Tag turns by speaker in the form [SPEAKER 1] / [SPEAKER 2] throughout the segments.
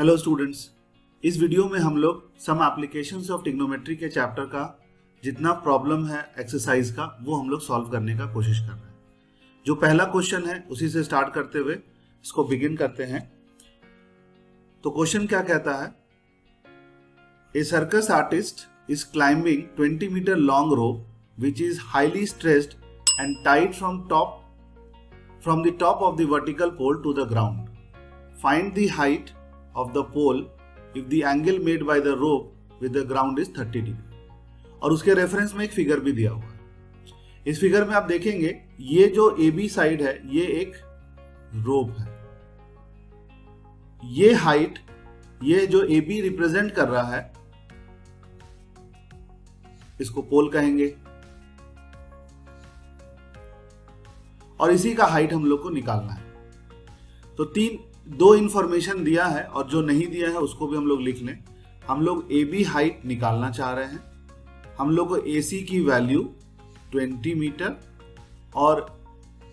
[SPEAKER 1] Hello students, इस video में हम लोग सम एप्लीकेशंस ऑफ ट्रिग्नोमेट्री के चैप्टर का जितना प्रॉब्लम है एक्सरसाइज का वो हम लोग सॉल्व करने का कोशिश कर रहे हैं। जो पहला क्वेश्चन है उसी से स्टार्ट करते हुए इसको बिगिन करते हैं। तो क्वेश्चन क्या कहता है? A circus artist is climbing 20 metre long rope which is highly stressed and tied from the top of the vertical pole to the ground. Find the height of the pole if the angle made by the rope with the ground is 30 degree. और उसके reference में एक figure भी दिया हुआ है। इस figure में आप देखेंगे ये जो AB साइड है ये एक रोप है। ये हाइट, ये जो AB रिप्रेजेंट कर रहा है इसको पोल कहेंगे और इसी का हाइट हम लोग को निकालना है। तो दो इंफॉर्मेशन दिया है और जो नहीं दिया है उसको भी हम लोग लिख लें। हम लोग AB हाइट निकालना चाह रहे हैं। हम लोग को AC की वैल्यू 20 मीटर और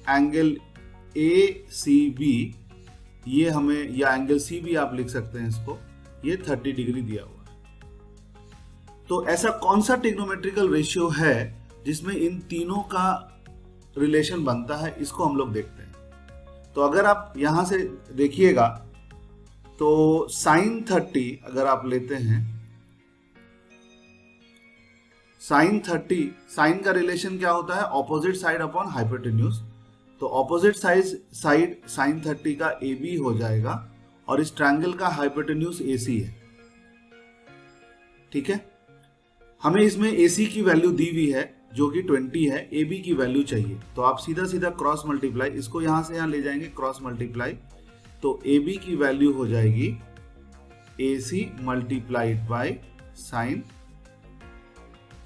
[SPEAKER 1] एंगल ACB ये हमें, या एंगल CB आप लिख सकते हैं इसको, ये 30 डिग्री दिया हुआ है। तो ऐसा कौन सा ट्रिग्नोमेट्रिकल रेशियो है जिसमें इन तीनों का रिलेशन बनता है, इसको हम लोग देखते हैं। तो अगर आप यहां से देखिएगा तो sin 30 अगर आप लेते हैं, sin 30, साइन का रिलेशन क्या होता है? Opposite side upon hypotenuse. तो ऑपोजिट साइड sin 30 का AB हो जाएगा और इस ट्रायंगल का हाइपोटेन्यूज AC है। ठीक है, हमें इसमें AC की वैल्यू दी हुई है जो कि 20 है, AB की वैल्यू चाहिए। तो आप सीधा सीधा क्रॉस मल्टीप्लाई, इसको यहां से यहां ले जाएंगे क्रॉस मल्टीप्लाई, तो AB की वैल्यू हो जाएगी AC multiplied by sine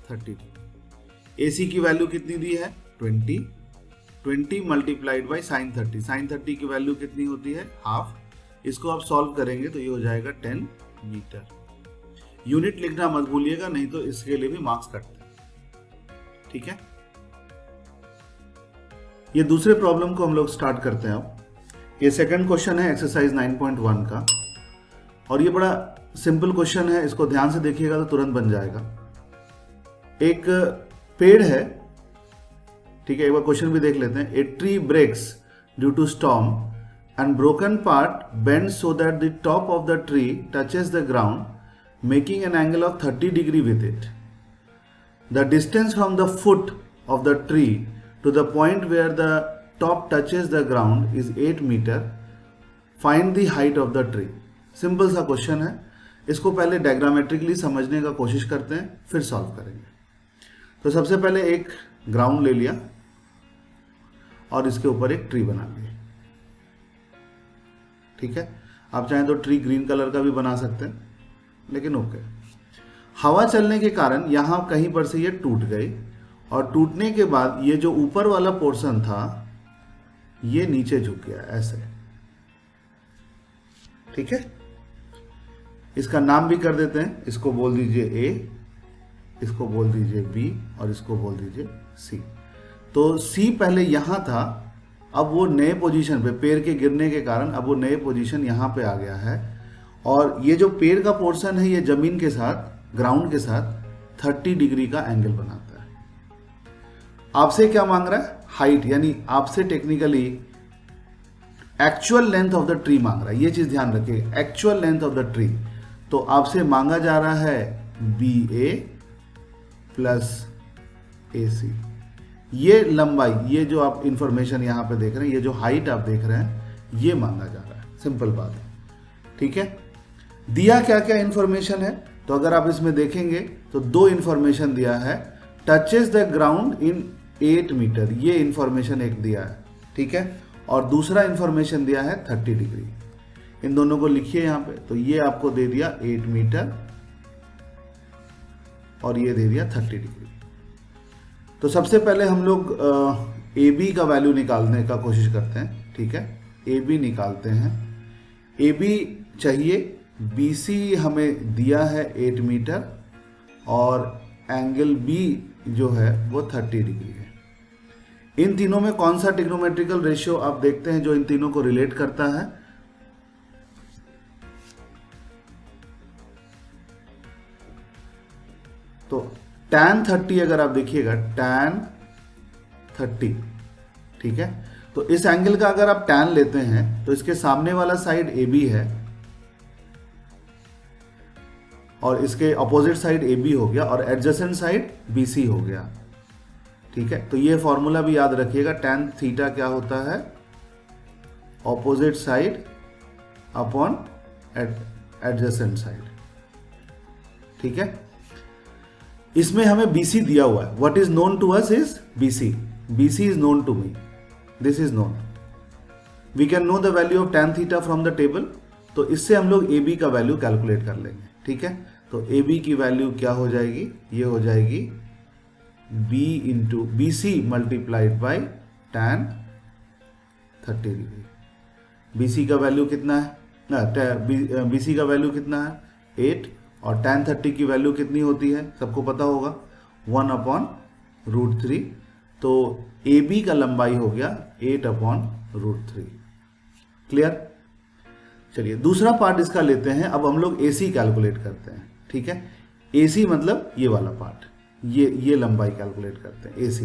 [SPEAKER 1] 30। AC की वैल्यू कितनी दी है? 20 मल्टीप्लाइड बाय साइन 30। साइन 30 की वैल्यू कितनी होती है? हाफ। इसको आप सॉल्व करेंगे तो ये हो जाएगा 10 मीटर। यूनिट लिखना मत भूलिएगा, नहीं तो इसके लिए भी मार्क्स कटते हैं। ठीक है, ये दूसरे प्रॉब्लम को हम लोग स्टार्ट करते हैं। अब ये सेकंड क्वेश्चन है एक्सरसाइज 9.1 का और ये बड़ा सिंपल क्वेश्चन है। इसको ध्यान से देखिएगा तो तुरंत बन जाएगा। एक पेड़ है, ठीक है, एक बार क्वेश्चन भी देख लेते हैं। A tree breaks due to storm and broken part bends so that the top of the tree touches the ground making an angle of 30 degree with it. The distance from the foot of the tree to the point where the top touches the ground is 8 meter. Find the height of the tree. Simple सा question है। इसको पहले डायग्रामेट्रिकली समझने का कोशिश करते हैं, फिर सॉल्व करेंगे। तो सबसे पहले एक ग्राउंड ले लिया और इसके ऊपर एक ट्री बना लिया। ठीक है, आप चाहें तो ट्री ग्रीन कलर का भी बना सकते हैं, लेकिन ओके। हवा चलने के कारण यहां कहीं पर से ये टूट गई और टूटने के बाद ये जो ऊपर वाला पोर्शन था ये नीचे झुक गया ऐसे। ठीक है, इसका नाम भी कर देते हैं। इसको बोल दीजिए A, इसको बोल दीजिए B और इसको बोल दीजिए C। तो C पहले यहां था, अब वो नए पोजीशन पे, पेड़ के गिरने के कारण अब वो नए पोजीशन यहां पे आ गया है। और ये जो पेड़ का पोर्शन है ये जमीन के साथ, ग्राउंड के साथ 30 डिग्री का एंगल बनाता है। आपसे क्या मांग रहा है? हाइट, यानी आपसे technically actual length of the tree मांग रहा है। ये चीज ध्यान रखिए, actual length of the tree. तो आपसे मांगा जा रहा है BA प्लस AC। ये लंबाई, ये जो आप इंफॉर्मेशन यहां पे देख रहे हैं, ये जो हाइट आप देख रहे हैं, ये मांगा जा रहा है। सिंपल बात है। ठीक है, दिया क्या क्या इंफॉर्मेशन है? तो अगर आप इसमें देखेंगे तो दो इंफॉर्मेशन दिया है। Touches the ground in 8 meter, ये इंफॉर्मेशन एक दिया है। ठीक है, और दूसरा इंफॉर्मेशन दिया है 30 डिग्री। इन दोनों को लिखिए यहां पे। तो ये आपको दे दिया 8 मीटर और ये दे दिया 30 डिग्री। तो सबसे पहले हम लोग AB का वैल्यू निकालने का कोशिश करते हैं। ठीक है, AB निकालते हैं। AB चाहिए, BC हमें दिया है 8 मीटर और एंगल B जो है वो 30 डिग्री है। इन तीनों में कौन सा ट्रिग्नोमेट्रिकल रेशियो आप देखते हैं जो इन तीनों को रिलेट करता है? तो tan 30 अगर आप देखिएगा tan 30, ठीक है, तो इस एंगल का अगर आप tan लेते हैं तो इसके सामने वाला साइड AB है और इसके अपोजिट साइड AB हो गया और एडजेसेंट साइड BC हो गया, ठीक है। तो ये फॉर्मूला भी याद रखिएगा, tan थीटा क्या होता है, opposite side upon adjacent side, ठीक है। इसमें हमें BC दिया हुआ है, what is known to us is BC is known to me, this is known, we can know the value of tan theta from the table. तो इससे हम लोग AB का वैल्यू कैलकुलेट कर लेंगे, ठीक है। तो AB की वैल्यू क्या हो जाएगी, ये हो जाएगी B into BC multiplied by tan 30 degree. BC का वैल्यू कितना है, BC का वैल्यू कितना है 8 और tan 30 की वैल्यू कितनी होती है सबको पता होगा 1/√3। तो AB का लंबाई हो गया 8/√3। क्लियर। चलिए दूसरा पार्ट इसका लेते हैं। अब हम लोग AC कैलकुलेट करते हैं, ठीक है। AC मतलब ये वाला पार्ट, ये लंबाई कैलकुलेट करते हैं AC।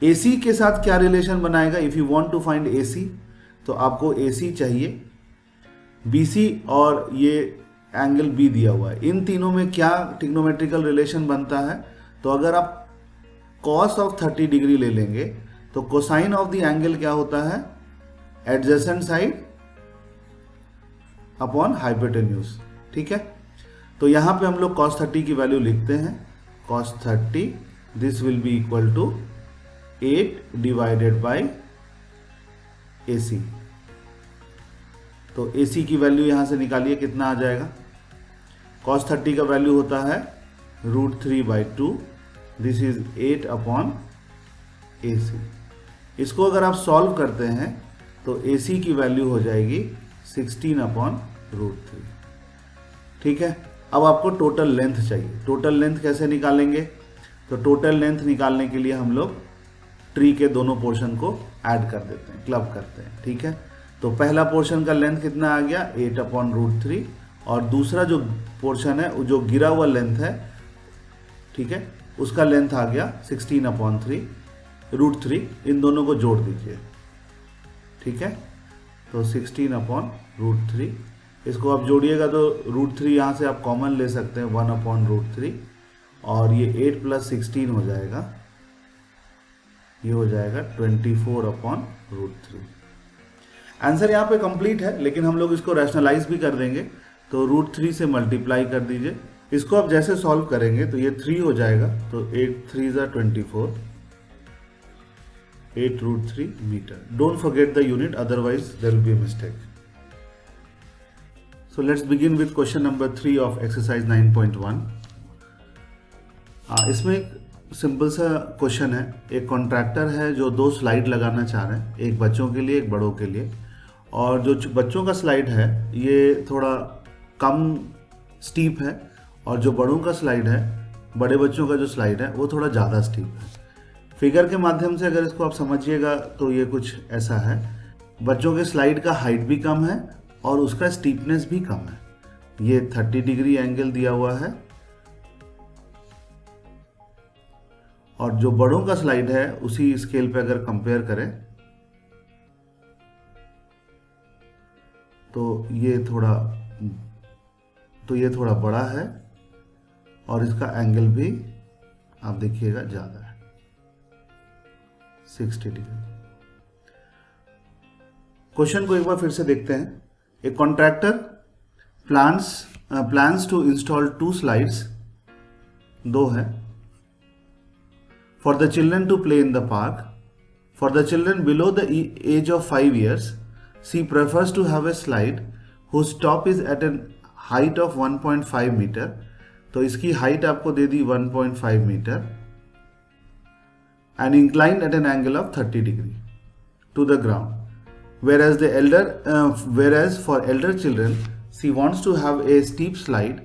[SPEAKER 1] AC के साथ क्या रिलेशन बनाएगा, if you want to find AC, तो आपको AC चाहिए BC और ये एंगल B दिया हुआ है, इन तीनों में क्या ट्रिग्नोमेट्रिकल रिलेशन बनता है। तो अगर आप cos ऑफ 30 डिग्री ले लेंगे तो कोसाइन ऑफ द एंगल क्या होता है, एडजेसेंट साइड अपॉन हाइपोटेन्यूज, ठीक है। तो यहां पे हम लोग cos 30 की वैल्यू लिखते हैं, cos 30 this will be equal to 8 divided by AC। तो AC की वैल्यू यहां से निकालिए, कितना आ जाएगा, cos 30 का वैल्यू होता है √3/2, दिस इज 8/AC। इसको अगर आप सॉल्व करते हैं तो AC की वैल्यू हो जाएगी 16/√3, ठीक है। अब आपको टोटल लेंथ चाहिए, टोटल लेंथ कैसे निकालेंगे, तो टोटल लेंथ निकालने के लिए हम लोग ट्री के दोनों पोर्शन को ऐड कर देते हैं, क्लब करते हैं, ठीक है। तो पहला पोर्शन का लेंथ कितना आ गया 8/√3 और दूसरा जो पोर्शन है जो गिरा हुआ लेंथ है, ठीक है, उसका लेंथ आ गया 16/√3। इन दोनों को जोड़ दीजिए, ठीक है। तो 16/√3, इसको आप जोड़िएगा तो √3 यहाँ से आप कॉमन ले सकते हैं 1/√3 और ये 8 + 16 हो जाएगा, ये हो जाएगा 24/√3। आंसर यहाँ पे कंप्लीट है, लेकिन हम लोग इसको रैशनलाइज भी कर देंगे। तो √3 से मल्टीप्लाई कर दीजिए, इसको आप जैसे सॉल्व करेंगे तो ये 3 हो जाएगा, तो 8 3 = 24, 8√3 meter. Don't forget the unit, otherwise there will be a mistake. So let's begin with question number 3 of exercise 9.1. इसमें एक सिंपल सा क्वेश्चन है। एक कॉन्ट्रैक्टर है जो 2 स्लाइड लगाना चाह रहे हैं, एक बच्चों के लिए एक बड़ों के लिए। और जो बच्चों का स्लाइड है ये थोड़ा कम स्टीप है और जो बड़ों का स्लाइड है, बड़े बच्चों का जो स्लाइड है वो थोड़ा ज़्यादा स्टीप है। फिगर के माध्यम से अगर इसको आप समझिएगा तो ये कुछ ऐसा है, बच्चों के स्लाइड का हाइट भी कम है और उसका स्टीपनेस भी कम है। ये 30 डिग्री एंगल दिया हुआ है और जो बड़ों का स्लाइड है उसी स्केल पे अगर कंपेयर करें तो ये थोड़ा बड़ा है और इसका एंगल भी आप देखिएगा ज़्यादा है, 60 डिग्री। क्वेश्चन को एक बार फिर से देखते हैं। A contractor plans to install 2 slides, 2 है, for the children to play in the park. For the children below the age of 5 years, she prefers to have a slide whose top is at a height of 1.5 meter. तो इसकी height आपको दे दी 1.5 metre and inclined at an angle of 30 degree to the ground. Whereas for elder children, she wants to have a steep slide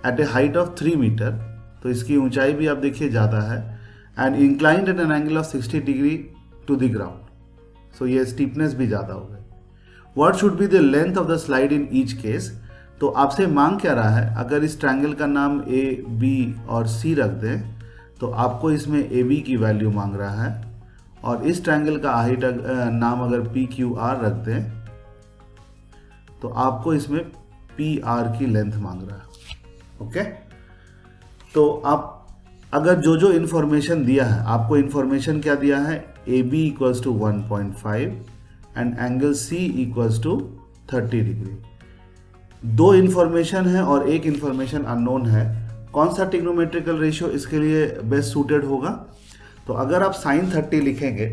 [SPEAKER 1] at a height of 3 meter. तो इसकी ऊंचाई भी आप देखिए ज़्यादा है and inclined at an angle of 60 degree to the ground. So ये steepness भी ज़्यादा हो गई. What should be the length of the slide in each case? तो तो आपसे मांग क्या रहा है, अगर इस ट्रायंगल का नाम ए बी और सी रख दें तो आपको इसमें ए बी की वैल्यू मांग रहा है, और इस ट्रायंगल का हाइट नाम अगर पी क्यू आर रख दें तो आपको इसमें पी आर की लेंथ मांग रहा है। ओके, तो आप अगर जो इंफॉर्मेशन दिया है, आपको इंफॉर्मेशन क्या दिया है, A B equals to 1.5 and angle C equals to 30 degree. दो इंफॉर्मेशन है और एक इंफॉर्मेशन अननोन है, कौन सा ट्रिग्नोमेट्रिकल रेशियो इसके लिए बेस्ट सूटेड होगा? तो अगर आप साइन 30 लिखेंगे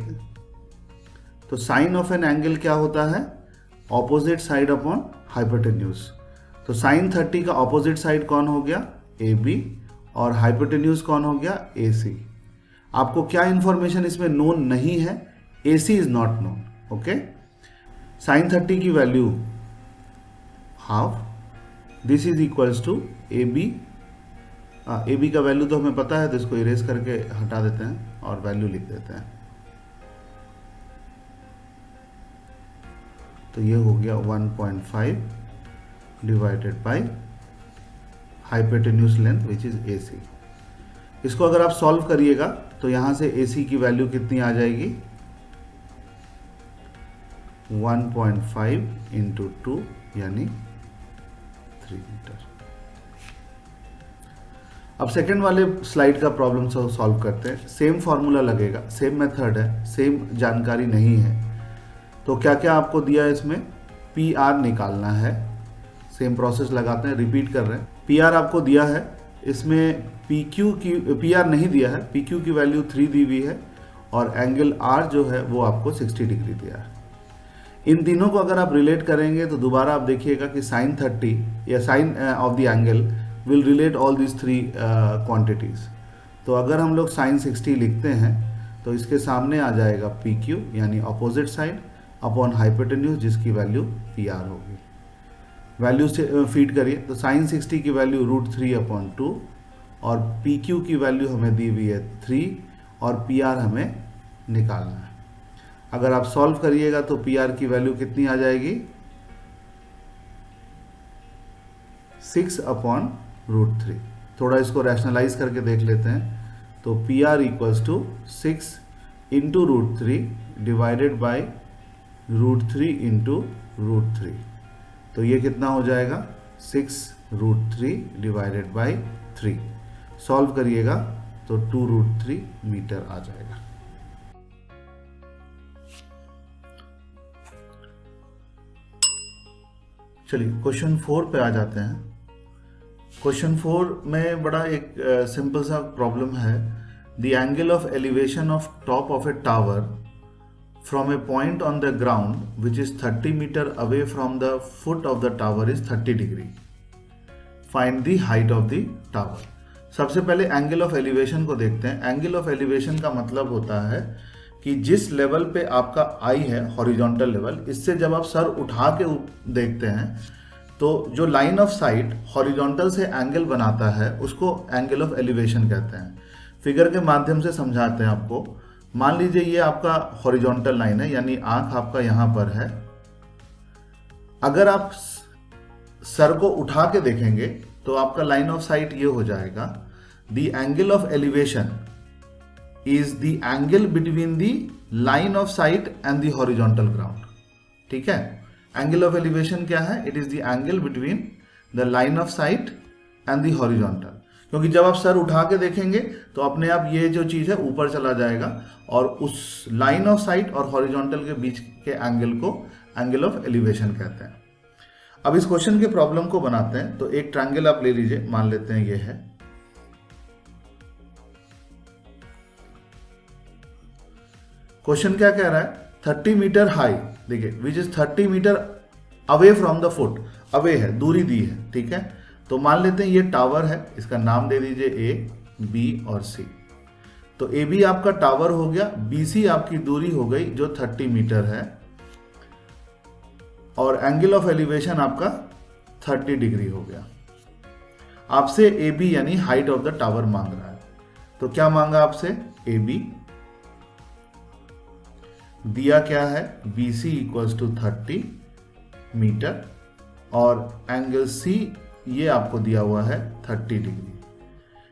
[SPEAKER 1] तो साइन ऑफ एन एंगल क्या होता है, ऑपोजिट साइड अपॉन हाइपोटेन्यूज। तो साइन 30 का ऑपोजिट साइड कौन हो गया, ए बी, और हाइपोटेन्यूज कौन हो गया, ए सी। आपको क्या इंफॉर्मेशन इसमें नोन नहीं है, A C is not known. Okay, sine 30 की value half, this is equals to A B. A B का वैल्यू तो हमें पता है, तो इसको इरेज करके हटा देते हैं और वैल्यू लिख देते हैं। तो ये हो गया 1.5 divided by hypotenuse length which is A C. इसको अगर आप सॉल्व करिएगा तो यहां से ए सी की वैल्यू कितनी आ जाएगी, 1.5 इंटू 2 यानी 3 मीटर। अब सेकेंड वाले स्लाइड का प्रॉब्लम सॉल्व करते हैं। सेम फॉर्मूला लगेगा, सेम मेथड है, सेम जानकारी नहीं है। तो क्या क्या आपको दिया है इसमें, पी आर निकालना है। सेम प्रोसेस लगाते हैं, रिपीट कर रहे हैं। पी आर आपको दिया है, इसमें पी क्यू की, पी आर नहीं दिया है, पी क्यू की वैल्यू 3 दी हुई है और एंगल आर जो है वो आपको 60 डिग्री दिया है। इन तीनों को अगर आप रिलेट करेंगे तो दोबारा आप देखिएगा कि साइन 30 या sine of the angle will relate all this 3 quantities. तो अगर हम लोग साइन 60 लिखते हैं तो इसके सामने आ जाएगा पी क्यू यानी अपोजिट साइड अपॉन हाइपोटेन्यूज जिसकी वैल्यू पी आर होगी। वैल्यू से फीड करिए तो साइन 60 की वैल्यू √3/2 और पी क्यू की वैल्यू हमें दी हुई है 3 और पी आर हमें निकालना है। अगर आप सॉल्व करिएगा तो पी आर की वैल्यू कितनी आ जाएगी, 6/√3। थोड़ा इसको रैशनलाइज करके देख लेते हैं। तो P R equals to 6 into √3 divided by √3 into √3। तो ये कितना हो जाएगा, 6√3 डिवाइडेड बाई 3। सॉल्व करिएगा तो 2√3 मीटर आ जाएगा। चलिए क्वेश्चन 4 पे आ जाते हैं। क्वेश्चन 4 में बड़ा एक सिंपल सा प्रॉब्लम है। The angle of elevation of top of a tower from a point on the ground which is 30 meter away from the foot of the tower is 30 degree. Find the height of the tower. सबसे पहले angle of elevation को देखते हैं। Angle of elevation का मतलब होता है कि जिस लेवल पे आपका आई है, हॉरिजॉन्टल लेवल, इससे जब आप सर उठा के देखते हैं तो जो लाइन ऑफ साइट हॉरिजॉन्टल से एंगल बनाता है उसको एंगल ऑफ एलिवेशन कहते हैं। फिगर के माध्यम से समझाते हैं आपको। मान लीजिए ये आपका हॉरिजॉन्टल लाइन है, यानी आंख आपका यहां पर है। अगर आप सर को उठा के देखेंगे तो आपका लाइन ऑफ साइट ये हो जाएगा। The angle of elevation is the angle between the line of site and the horizontal ground. ठीक है, एंगल ऑफ एलिवेशन क्या है, it is the angle between the line of site and the horizontal. क्योंकि जब आप sir उठा के देखेंगे तो अपने आप ये जो चीज है ऊपर चला जाएगा और उस लाइन ऑफ साइट और हॉरिजॉन्टल के बीच के एंगल को एंगल ऑफ एलिवेशन कहते हैं। अब इस क्वेश्चन के प्रॉब्लम को बनाते हैं। तो एक ट्रायंगल आप ले लीजिए, मान लेते हैं ये है। क्वेश्चन क्या कह रहा है, 30 मीटर हाई, देखिए which is 30 meter away from the foot. Away है, दूरी दी है। ठीक है, तो मान लेते हैं ये टावर है, इसका नाम दे दीजिए ए, बी और सी। तो ए बी आपका टावर हो गया, बी सी आपकी दूरी हो गई जो 30 मीटर है, और एंगल ऑफ एलिवेशन आपका 30 डिग्री हो गया। आपसे ए बी यानी हाइट ऑफ द टावर मांग रहा है। तो क्या मांगा आपसे, ए बी दिया क्या है, B C equals to 30 meter और एंगल सी ये आपको दिया हुआ है 30 डिग्री।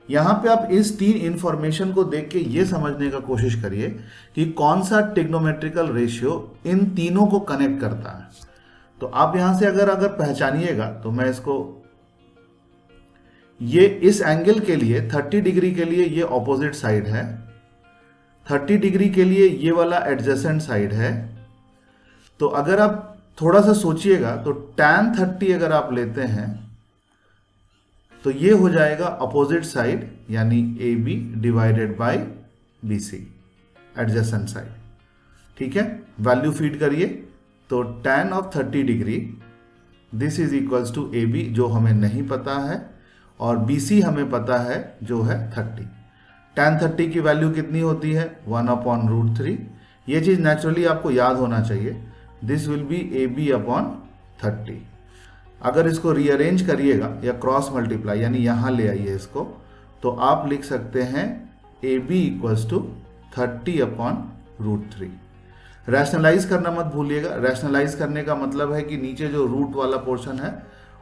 [SPEAKER 1] यहां पे आप इस तीन इंफॉर्मेशन को देख के ये समझने का कोशिश करिए कि कौन सा ट्रिग्नोमेट्रिकल रेशियो इन तीनों को कनेक्ट करता है। तो आप यहां से अगर पहचानिएगा तो मैं इसको, ये इस एंगल के लिए 30 डिग्री के लिए ये ऑपोजिट साइड है, 30 डिग्री के लिए ये वाला एडजेसेंट साइड है। तो अगर आप थोड़ा सा सोचिएगा तो tan 30 अगर आप लेते हैं तो ये हो जाएगा अपोजिट साइड यानी A B divided by B C, adjacent side. ठीक है, वैल्यू फीड करिए तो tan of 30 degree this is equals to A B जो हमें नहीं पता है और बी सी हमें पता है जो है 30। tan 30 की वैल्यू कितनी होती है 1/√3। ये चीज नेचुरली आपको याद होना चाहिए, this will be A B upon 30। अगर इसको रीअरेंज करिएगा या क्रॉस मल्टीप्लाई यानी यहां ले आइए इसको, तो आप लिख सकते हैं A B equals to 30/√3। Rationalize करना मत भूलिएगा। रैशनलाइज करने का मतलब है कि नीचे जो रूट वाला पोर्शन है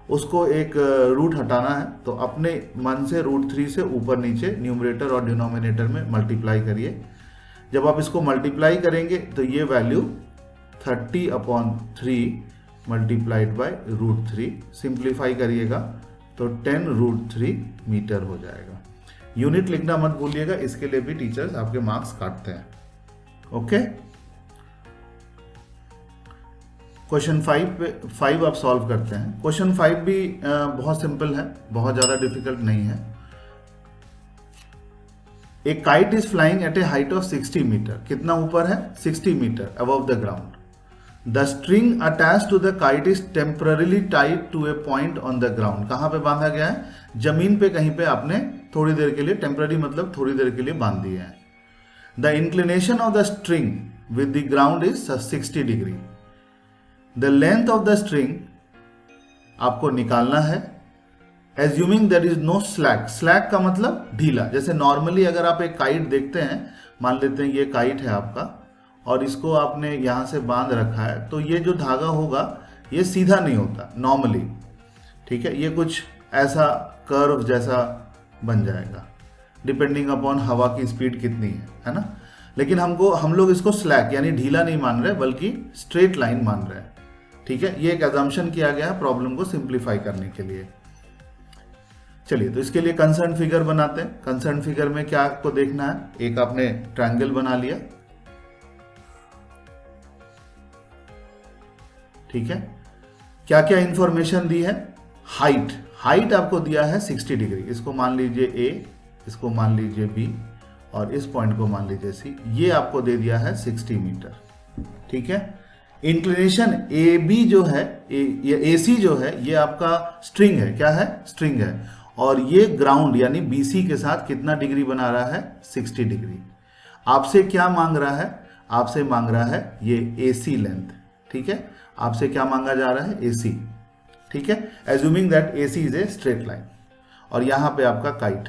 [SPEAKER 1] उसको एक रूट हटाना है, तो अपने मन से √3 से ऊपर नीचे न्यूमरेटर और डिनोमिनेटर में मल्टीप्लाई करिए। जब आप इसको मल्टीप्लाई करेंगे तो ये वैल्यू 30/3 मल्टीप्लाइड बाय √3, सिंप्लीफाई करिएगा तो 10√3 मीटर हो जाएगा। यूनिट लिखना मत भूलिएगा, इसके लिए भी टीचर्स आपके मार्क्स काटते हैं। ओके, क्वेश्चन 5 आप सॉल्व करते हैं। क्वेश्चन 5 भी बहुत सिंपल है, बहुत ज्यादा डिफिकल्ट नहीं है। A kite is flying at a height of 60 meter. कितना ऊपर है 60 meter above the ground. The string attach to the kite is temporarily tied to a point on the ground. कहां पे बांधा गया है, जमीन पे कहीं पे आपने थोड़ी देर के लिए, टेम्पररी मतलब थोड़ी देर के लिए बांध दिया है। The inclination of the string with the ground is 60 degree. The length of the string आपको निकालना है, assuming there is no slack. Slack का मतलब ढीला। जैसे नॉर्मली अगर आप एक काइट देखते हैं, मान लेते हैं ये काइट है आपका और इसको आपने यहां से बांध रखा है, तो ये जो धागा होगा ये सीधा नहीं होता नॉर्मली। ठीक है, ये कुछ ऐसा कर्व जैसा बन जाएगा डिपेंडिंग अपॉन हवा की स्पीड कितनी है ना। लेकिन हम लोग इसको स्लैक यानी ढीला नहीं मान रहे बल्कि स्ट्रेट लाइन मान रहे हैं। ठीक है, ये एक अजम्पशन किया गया है प्रॉब्लम को सिंप्लीफाई करने के लिए। चलिए, तो इसके लिए कंसर्न फिगर बनाते हैं। कंसर्न फिगर में क्या आपको देखना है, एक आपने ट्रायंगल बना लिया। ठीक है, क्या क्या इंफॉर्मेशन दी है, हाइट आपको दिया है 60 डिग्री। इसको मान लीजिए ए, इसको मान लीजिए बी और इस पॉइंट को मान लीजिए सी। ये आपको दे दिया है 60 मीटर। ठीक है, इंक्लिनेशन ए बी जो है, ए सी जो है ये आपका स्ट्रिंग है। क्या है, स्ट्रिंग है। और ये ग्राउंड यानी बी सी के साथ कितना डिग्री बना रहा है 60 डिग्री। आपसे क्या मांग रहा है, आपसे मांग रहा है ये ए सी लेंथ। ठीक है, आपसे क्या मांगा जा रहा है, ए सी। ठीक है, assuming that A C is a straight line और यहां पे आपका काइट।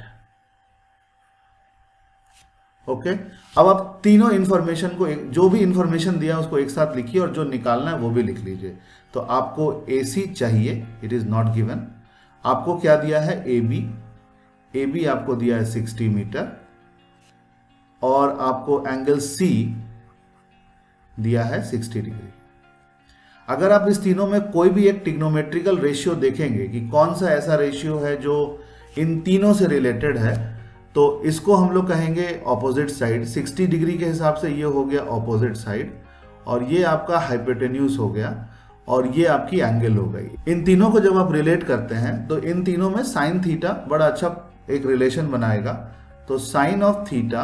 [SPEAKER 1] ओके, अब आप तीनों इंफॉर्मेशन को, जो भी इंफॉर्मेशन दिया उसको एक साथ लिखिए और जो निकालना है वो भी लिख लीजिए। तो आपको ए सी चाहिए, इट इज नॉट गिवन। आपको क्या दिया है, ए बी आपको दिया है 60 मीटर और आपको एंगल सी दिया है 60 डिग्री। अगर आप इस तीनों में कोई भी एक ट्रिग्नोमेट्रिकल रेशियो देखेंगे कि कौन सा ऐसा रेशियो है जो इन तीनों से रिलेटेड है, तो इसको हम लोग कहेंगे ऑपोजिट साइड। 60 डिग्री के हिसाब से ये हो गया ऑपोजिट साइड और ये आपका हाइपोटेन्यूज हो गया और ये आपकी एंगल हो गई। इन तीनों को जब आप रिलेट करते हैं तो इन तीनों में साइन थीटा बड़ा अच्छा एक रिलेशन बनाएगा। तो साइन ऑफ थीटा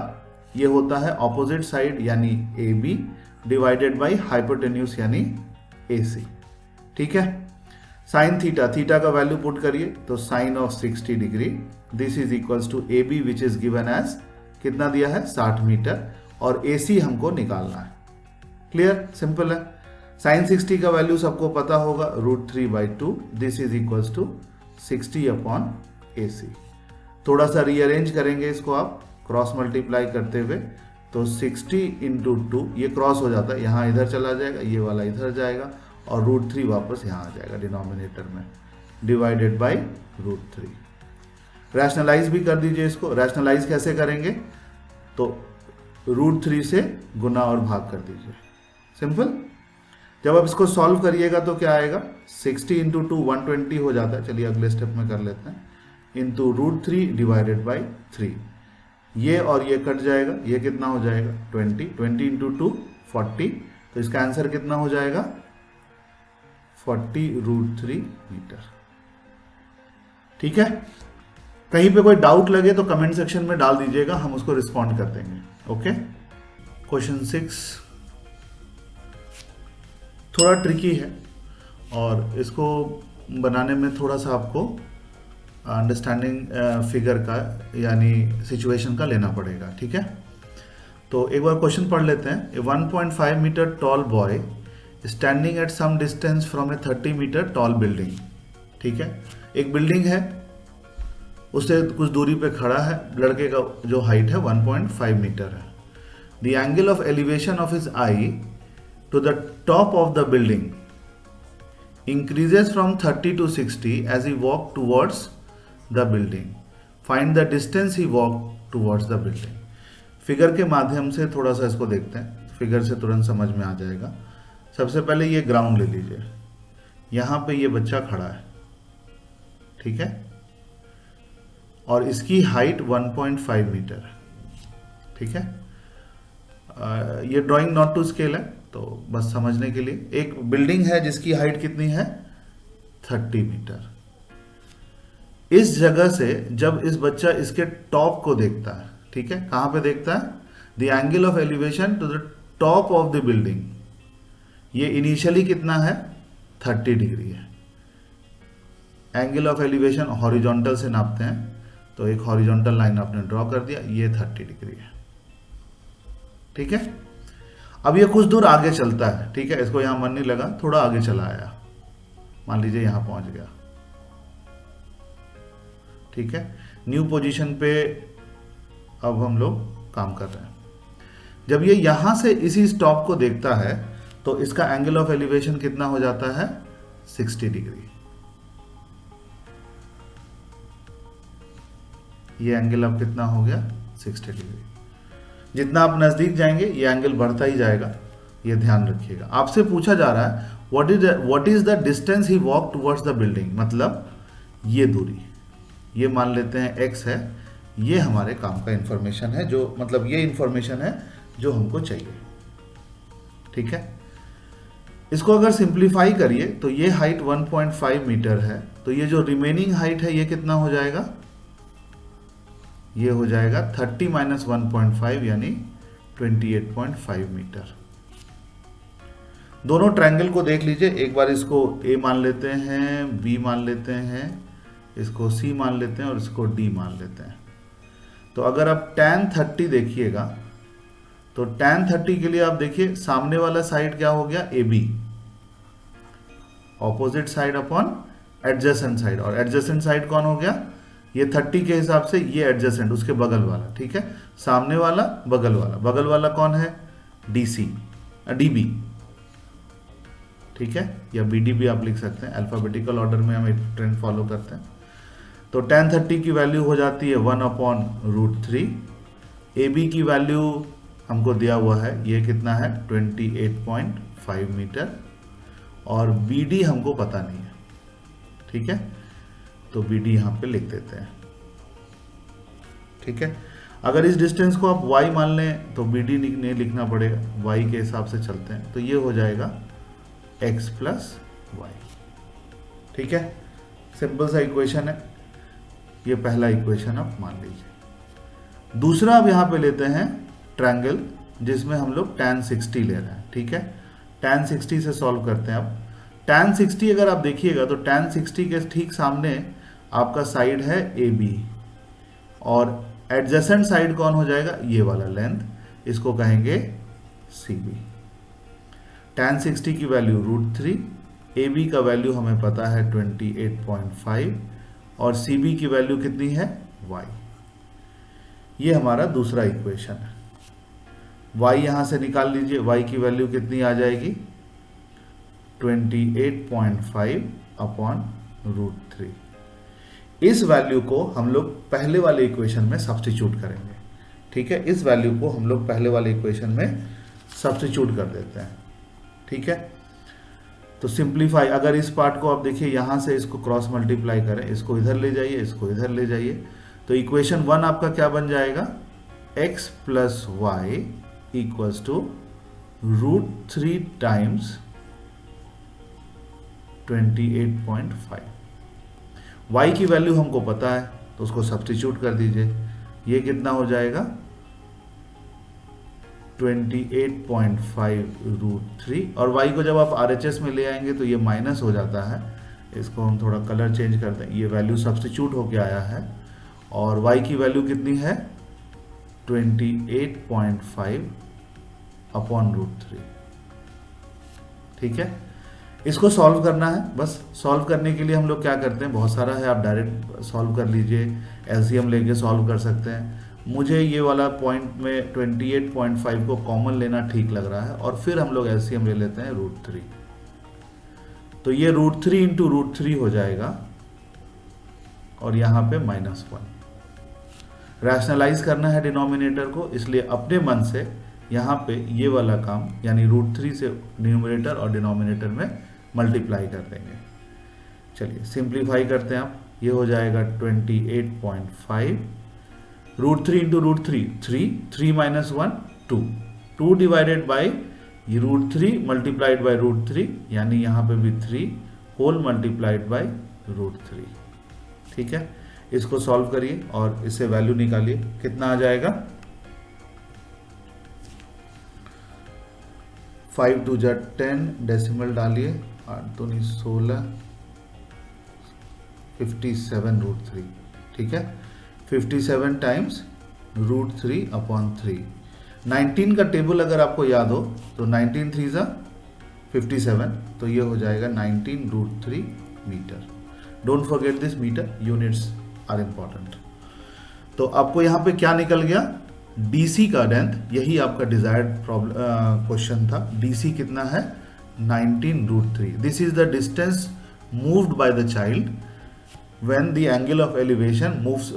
[SPEAKER 1] ये होता है ऑपोजिट साइड यानी A B divided by hypotenuse यानी ए सी। ठीक है, साइन थीटा का वैल्यू पुट करिए तो sine of 60 degree this is equals to A B which is given as कितना दिया है 60 मीटर और ए सी हमको निकालना है। क्लियर, सिंपल है। साइन 60 का वैल्यू सबको पता होगा √3/2 this is equals to 60/AC। थोड़ा सा रीअरेंज करेंगे इसको आप क्रॉस मल्टीप्लाई करते हुए तो 60 × 2 ये क्रॉस हो जाता है, यहाँ इधर चला जाएगा, ये वाला इधर जाएगा और √3 वापस यहाँ आ जाएगा डिनोमिनेटर में, डिवाइडेड बाई √3। रैशनलाइज भी कर दीजिए इसको। रैशनलाइज कैसे करेंगे, तो √3 से गुना और भाग कर दीजिए, सिंपल। जब आप इसको सॉल्व करिएगा तो क्या आएगा, 60 इंटू 2 120 हो जाता है। चलिए अगले स्टेप में कर लेते हैं, इंटू √3 डिवाइडेड बाई 3। ये और ये कट जाएगा, ये कितना हो जाएगा 20, 20 इंटू 2 40, तो इसका आंसर कितना हो जाएगा 40√3 मीटर। ठीक है, कहीं पे कोई डाउट लगे तो कमेंट सेक्शन में डाल दीजिएगा, हम उसको रिस्पॉन्ड कर देंगे। ओके, क्वेश्चन 6 थोड़ा ट्रिकी है और इसको बनाने में थोड़ा सा आपको अंडरस्टैंडिंग फिगर का यानी सिचुएशन का लेना पड़ेगा। ठीक है, तो एक बार क्वेश्चन पढ़ लेते हैं। A 1.5 meter tall boy standing at some distance from a 30 meter tall building. ठीक है, एक बिल्डिंग है, उससे कुछ दूरी पे खड़ा है, लड़के का जो हाइट है 1.5 मीटर है। The angle of elevation of his eye to the top of the building increases from 30 to 60 as he walked towards the building. Find the distance he walked towards the building. Figure के माध्यम से थोड़ा सा इसको देखते हैं, figure से तुरंत समझ में आ जाएगा। सबसे पहले ये ग्राउंड ले लीजिए, यहाँ पे ये बच्चा खड़ा है, ठीक है, और इसकी हाइट 1.5 मीटर है। ठीक है, ये ड्राइंग नॉट टू स्केल है, तो बस समझने के लिए, एक बिल्डिंग है जिसकी हाइट कितनी है 30 मीटर। इस जगह से जब इस बच्चा इसके टॉप को देखता है, ठीक है, कहां पे देखता है, the angle of elevation to the top of the building, ये इनिशियली कितना है 30 डिग्री है। एंगल ऑफ एलिवेशन हॉरिजॉन्टल से नापते हैं, तो एक हॉरिजॉन्टल लाइन आपने ड्रॉ कर दिया, ये 30 डिग्री है। ठीक है, अब ये कुछ दूर आगे चलता है, ठीक है, इसको यहां मन नहीं लगा, थोड़ा आगे चला आया, मान लीजिए यहां पहुंच गया। ठीक है, न्यू पोजीशन पे अब हम लोग काम कर रहे हैं। जब ये यहां से इसी स्टॉप को देखता है तो इसका एंगल ऑफ एलिवेशन कितना हो जाता है 60 डिग्री। ये एंगल अब कितना हो गया 60 डिग्री। जितना आप नजदीक जाएंगे ये एंगल बढ़ता ही जाएगा, ये ध्यान रखिएगा। आपसे पूछा जा रहा है what is the distance he walk towards the building, मतलब ये दूरी, ये मान लेते हैं x है, ये हमारे काम का इंफॉर्मेशन है, जो मतलब ये इंफॉर्मेशन है जो हमको चाहिए। ठीक है, इसको अगर सिंप्लीफाई करिए तो ये हाइट 1.5 मीटर है, तो ये जो रिमेनिंग हाइट है ये कितना हो जाएगा, ये हो जाएगा 30 माइनस 1.5 यानी 28.5 मीटर। दोनों ट्रायंगल को देख लीजिए, एक बार इसको A मान लेते हैं, B मान लेते हैं, इसको C मान लेते हैं और इसको D मान लेते हैं। तो अगर आप tan 30 देखिएगा तो tan 30 के लिए आप देखिए सामने वाला साइड क्या हो गया AB, opposite side upon adjacent side, और एडजेसेंट साइड कौन हो गया, ये 30 के हिसाब से ये एडजेसेंट उसके बगल वाला। ठीक है, सामने वाला बगल वाला, बगल वाला कौन है DB, ठीक है, या BD भी आप लिख सकते हैं, अल्फाबेटिकल ऑर्डर में हम एक ट्रेंड फॉलो करते हैं। तो tan 30 की वैल्यू हो जाती है 1/√3। AB की वैल्यू हमको दिया हुआ है, ये कितना है 28.5 मीटर, और BD हमको पता नहीं है। ठीक है, तो BD यहाँ पे लिख देते हैं। ठीक है, अगर इस डिस्टेंस को आप y मान लें तो BD नहीं लिखना पड़ेगा, y के हिसाब से चलते हैं, तो ये हो जाएगा x प्लस y। ठीक है, सिंपल सा इक्वेशन है, ये पहला इक्वेशन आप मान लीजिए। दूसरा अब यहाँ पे लेते हैं ट्रायंगल जिसमें हम लोग tan 60 ले रहे हैं। ठीक है, tan 60 से सॉल्व करते हैं। अब tan 60 अगर आप देखिएगा तो tan 60 के ठीक सामने आपका साइड है AB, और एडजेसेंट साइड कौन हो जाएगा, ये वाला लेंथ, इसको कहेंगे CB। tan 60 की वैल्यू √3, AB का वैल्यू हमें पता है 28.5, और CB की वैल्यू कितनी है y। ये हमारा दूसरा इक्वेशन है। y यहां से निकाल लीजिए, y की वैल्यू कितनी आ जाएगी 28.5 अपॉन √3। इस वैल्यू को हम लोग पहले वाले इक्वेशन में सब्स्टिट्यूट करेंगे। ठीक है, इस वैल्यू को हम लोग पहले वाले इक्वेशन में सब्स्टिट्यूट कर देते हैं। ठीक है, तो सिंप्लीफाई, अगर इस पार्ट को आप देखिए यहाँ से इसको क्रॉस मल्टीप्लाई करें, इसको इधर ले जाइए, इसको इधर ले जाइए, तो इक्वेशन 1 आपका क्या बन जाएगा, x plus Y equals to √3 times 28.5। y की वैल्यू हमको पता है तो उसको सब्स्टिट्यूट कर दीजिए। ये कितना हो जाएगा, 28.5 √3, और y को जब आप RHS में ले आएंगे तो ये माइनस हो जाता है। इसको हम थोड़ा कलर चेंज कर दें, ये वैल्यू सब्स्टिट्यूट होके आया है और y की वैल्यू कितनी है, 28.5 अपॉन √3। ठीक है, इसको सॉल्व करना है। बस सॉल्व करने के लिए हम लोग क्या करते हैं, बहुत सारा है, आप डायरेक्ट सॉल्व कर लीजिए, एलसीएम लेके सॉल्व कर सकते हैं। मुझे ये वाला पॉइंट में 28.5 को कॉमन लेना ठीक लग रहा है और फिर हम लोग एलसीएम ले लेते हैं √3। तो ये √3 इंटू √3 हो जाएगा और यहाँ पे -1। रैशनलाइज करना है डिनोमिनेटर को, इसलिए अपने मन से यहाँ पे ये वाला काम यानी √3 से न्यूमरेटर और डिनोमिनेटर में मल्टीप्लाई कर देंगे। चलिए सिंप्लीफाई करते हैं आप, ये हो जाएगा 28.5, √3 into √3 3 minus 1 2 divided by √3 multiplied by √3, यानी यहाँ पे भी 3 होल मल्टीप्लाइड बाई √3। ठीक है, इसको सॉल्व करिए और इससे वैल्यू निकालिए, कितना आ जाएगा, 5 2 जा 10, डेसिमल डालिए, 8 2 16, 57 √3। ठीक है, 57 टाइम्स √3 अपॉन 3। 19 का टेबल अगर आपको याद हो तो 19 3 जा 57, तो ये हो जाएगा 19 √3 meter. Don't forget this meter, units are important. तो आपको यहाँ पे क्या निकल गया, डीसी का लेंथ, यही आपका डिजायर्ड क्वेश्चन था। डीसी कितना है, 19 √3। This is the distance moved by the child when the angle of elevation moves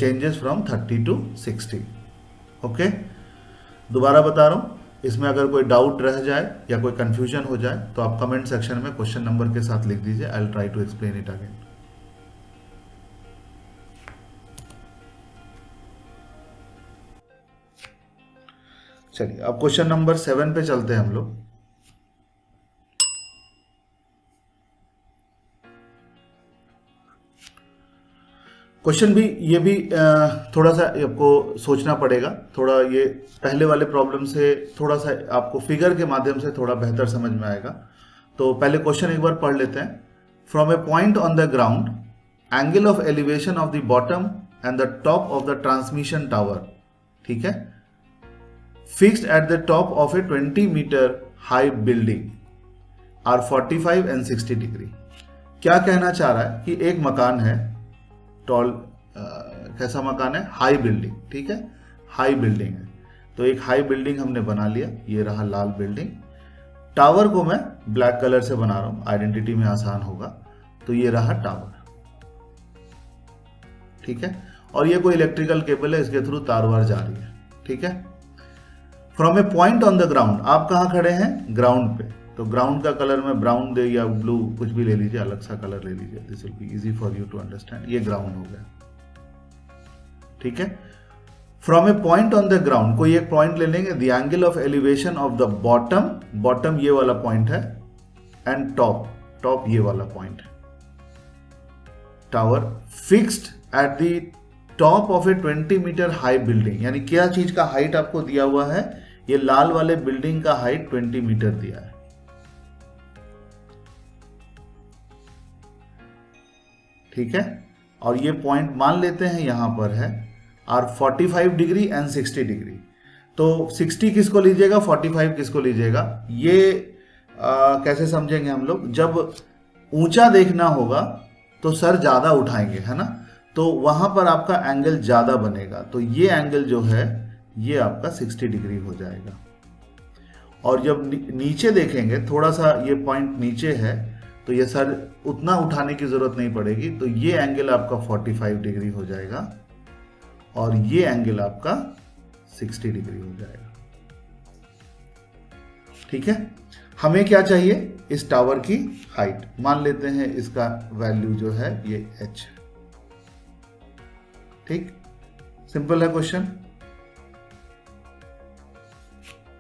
[SPEAKER 1] changes from 30 to 60। Okay, दोबारा बता रहा हूँ, इसमें अगर कोई डाउट रह जाए या कोई कंफ्यूजन हो जाए तो आप कमेंट सेक्शन में क्वेश्चन नंबर के साथ लिख दीजिए, I will try to explain it again. चलिए अब क्वेश्चन नंबर 7 पे चलते हैं हम लोग। क्वेश्चन भी ये भी थोड़ा सा आपको सोचना पड़ेगा, थोड़ा ये पहले वाले प्रॉब्लम से थोड़ा सा आपको फिगर के माध्यम से थोड़ा बेहतर समझ में आएगा। तो पहले क्वेश्चन एक बार पढ़ लेते हैं। From a point on the ground, angle of elevation of the bottom and the top of the transmission tower, ठीक है, fixed at the top of a 20 meter high building are 45 and 60 degree. क्या कहना चाह रहा है कि एक मकान है, टॉल कैसा मकान है, हाई बिल्डिंग। ठीक है, हाई बिल्डिंग है, तो एक हाई बिल्डिंग हमने बना लिया, ये रहा लाल बिल्डिंग। टावर को मैं ब्लैक कलर से बना रहा हूं, आइडेंटिटी में आसान होगा। तो ये रहा टावर, ठीक है, और ये कोई इलेक्ट्रिकल केबल है, इसके थ्रू तार वार जा रही है। ठीक है, from a point on the ground, आप कहां खड़े हैं, ग्राउंड पे, तो ग्राउंड का कलर में ब्राउन दे या ब्लू कुछ भी ले लीजिए, अलग सा कलर ले लीजिए, this will be easy for you to understand. ये ग्राउंड हो गया, ठीक है। From a point on the ground, कोई एक पॉइंट ले लेंगे, the angle of elevation of the bottom, bottom ये वाला पॉइंट है, एंड टॉप, टॉप ये वाला पॉइंट है। Tower fixed at the top of a 20 meter high building, यानी क्या चीज का हाइट आपको दिया हुआ है, ये लाल वाले बिल्डिंग का हाइट 20 मीटर दिया है। ठीक है, और ये पॉइंट मान लेते हैं यहां पर है आर 45 डिग्री एंड 60 डिग्री। तो 60 किसको लीजिएगा, 45 किसको लीजिएगा, ये कैसे समझेंगे हम लोग, जब ऊंचा देखना होगा तो सर ज्यादा उठाएंगे, है ना, तो वहां पर आपका एंगल ज्यादा बनेगा, तो ये एंगल जो है ये आपका 60 डिग्री हो जाएगा। और जब नीचे देखेंगे थोड़ा सा ये पॉइंट नीचे है तो ये सर उतना उठाने की जरूरत नहीं पड़ेगी, तो ये एंगल आपका 45 डिग्री हो जाएगा और ये एंगल आपका 60 डिग्री हो जाएगा। ठीक है, हमें क्या चाहिए, इस टावर की हाइट। मान लेते हैं इसका वैल्यू जो है ये h है। ठीक, सिंपल है क्वेश्चन।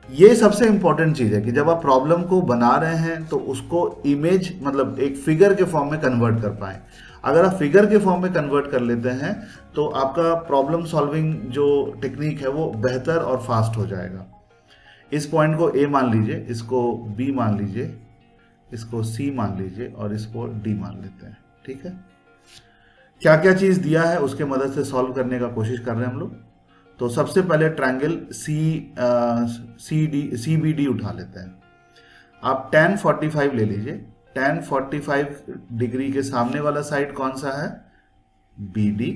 [SPEAKER 1] ये सबसे इंपॉर्टेंट चीज है कि जब आप प्रॉब्लम को बना रहे हैं तो उसको इमेज मतलब एक फिगर के फॉर्म में कन्वर्ट कर पाए। अगर आप फिगर के फॉर्म में कन्वर्ट कर लेते हैं तो आपका प्रॉब्लम सॉल्विंग जो टेक्निक है वो बेहतर और फास्ट हो जाएगा। इस पॉइंट को A मान लीजिए, इसको B मान लीजिए, इसको C मान लीजिए और इसको D मान लेते हैं। ठीक है, क्या क्या चीज दिया है उसके मदद से सॉल्व करने का कोशिश कर रहे हैं हम लोग। तो सबसे पहले ट्रायंगल CBD उठा लेते हैं। आप tan 45 ले लीजिए। tan 45 डिग्री के सामने वाला साइड कौन सा है, BD,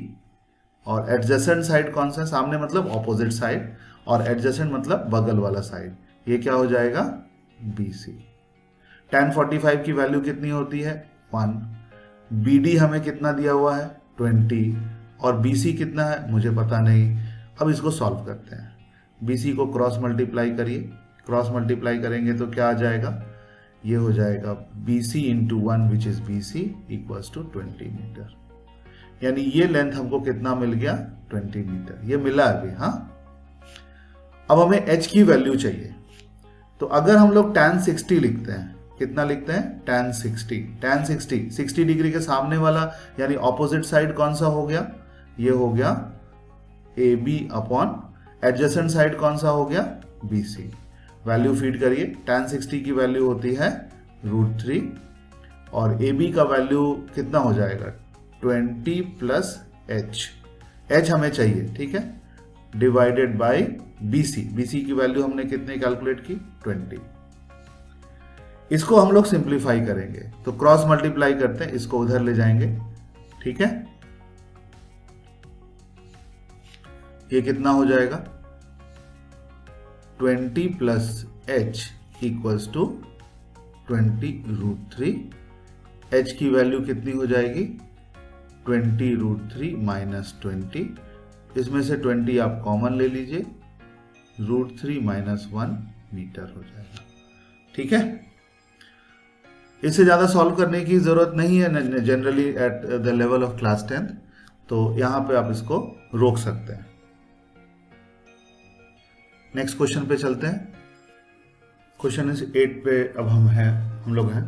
[SPEAKER 1] और एडजेसेंट साइड कौन सा है, सामने मतलब ऑपोजिट साइड और एडजेसेंट मतलब बगल वाला साइड, ये क्या हो जाएगा, BC। tan 45 की वैल्यू कितनी होती है, 1। BD हमें कितना दिया हुआ है, 20, और BC कितना है मुझे पता नहीं। अब इसको सॉल्व करते हैं। BC को क्रॉस मल्टीप्लाई करिए, क्रॉस मल्टीप्लाई करेंगे तो क्या आ जाएगा, ये हो जाएगा BC into 1 which is BC equals to 20 meter. यानी ये लेंथ हमको कितना मिल गया, 20 मीटर, ये मिला अभी। हाँ, अब हमें h की वैल्यू चाहिए। तो अगर हम लोग tan 60 लिखते हैं, कितना लिखते हैं, tan 60। tan 60 डिग्री के सामने वाला यानी ऑपोजिट साइड कौन सा हो गया, ये हो गया AB अपॉन एडजेसेंट साइड कौन सा हो गया, BC। वैल्यू फीड करिए, tan 60 की वैल्यू होती है √3 और AB का वैल्यू कितना हो जाएगा, 20 प्लस h हमें चाहिए। ठीक है, डिवाइडेड बाय BC की वैल्यू हमने कितने कैलकुलेट की, 20। इसको हम लोग सिंप्लीफाई करेंगे तो क्रॉस मल्टीप्लाई करते हैं, इसको उधर ले जाएंगे। ठीक है, ये कितना हो जाएगा, 20 plus h equals to 20 √3। h की वैल्यू कितनी हो जाएगी, 20 √3 माइनस 20, इसमें से 20 आप कॉमन ले लीजिए, √3 माइनस 1 मीटर हो जाएगा। ठीक है, इससे ज़्यादा सॉल्व करने की ज़रूरत नहीं है generally at the level of class 10th, तो यहाँ पे आप इसको रोक सकते हैं। नेक्स्ट क्वेश्चन पे चलते हैं। क्वेश्चन 8 पे अब हम लोग हैं।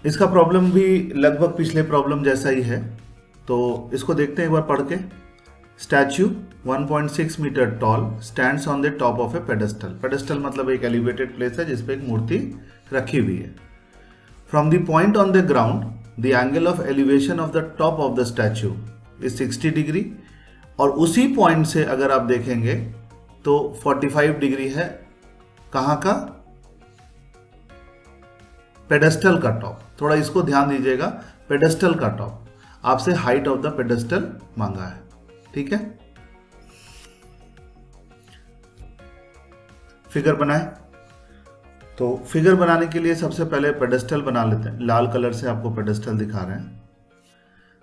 [SPEAKER 1] इसका प्रॉब्लम भी लगभग पिछले प्रॉब्लम जैसा ही है, तो इसको देखते हैं एक बार पढ़ के। Statue 1.6 meter tall stands on the top of a pedestal. Pedestal मतलब एक एलिवेटेड प्लेस है जिसपे एक मूर्ति रखी हुई है। From the point on the ground the angle of elevation of the top of the statue is 60 degree, और उसी पॉइंट से अगर आप देखेंगे तो 45 डिग्री है। कहाँ का, पेडेस्टल का टॉप। थोड़ा इसको ध्यान दीजिएगा, पेडेस्टल का टॉप, आपसे हाइट ऑफ द पेडेस्टल मांगा है। ठीक है, फिगर बनाए। तो फिगर बनाने के लिए सबसे पहले पेडेस्टल बना लेते हैं। लाल कलर से आपको पेडेस्टल दिखा रहे हैं।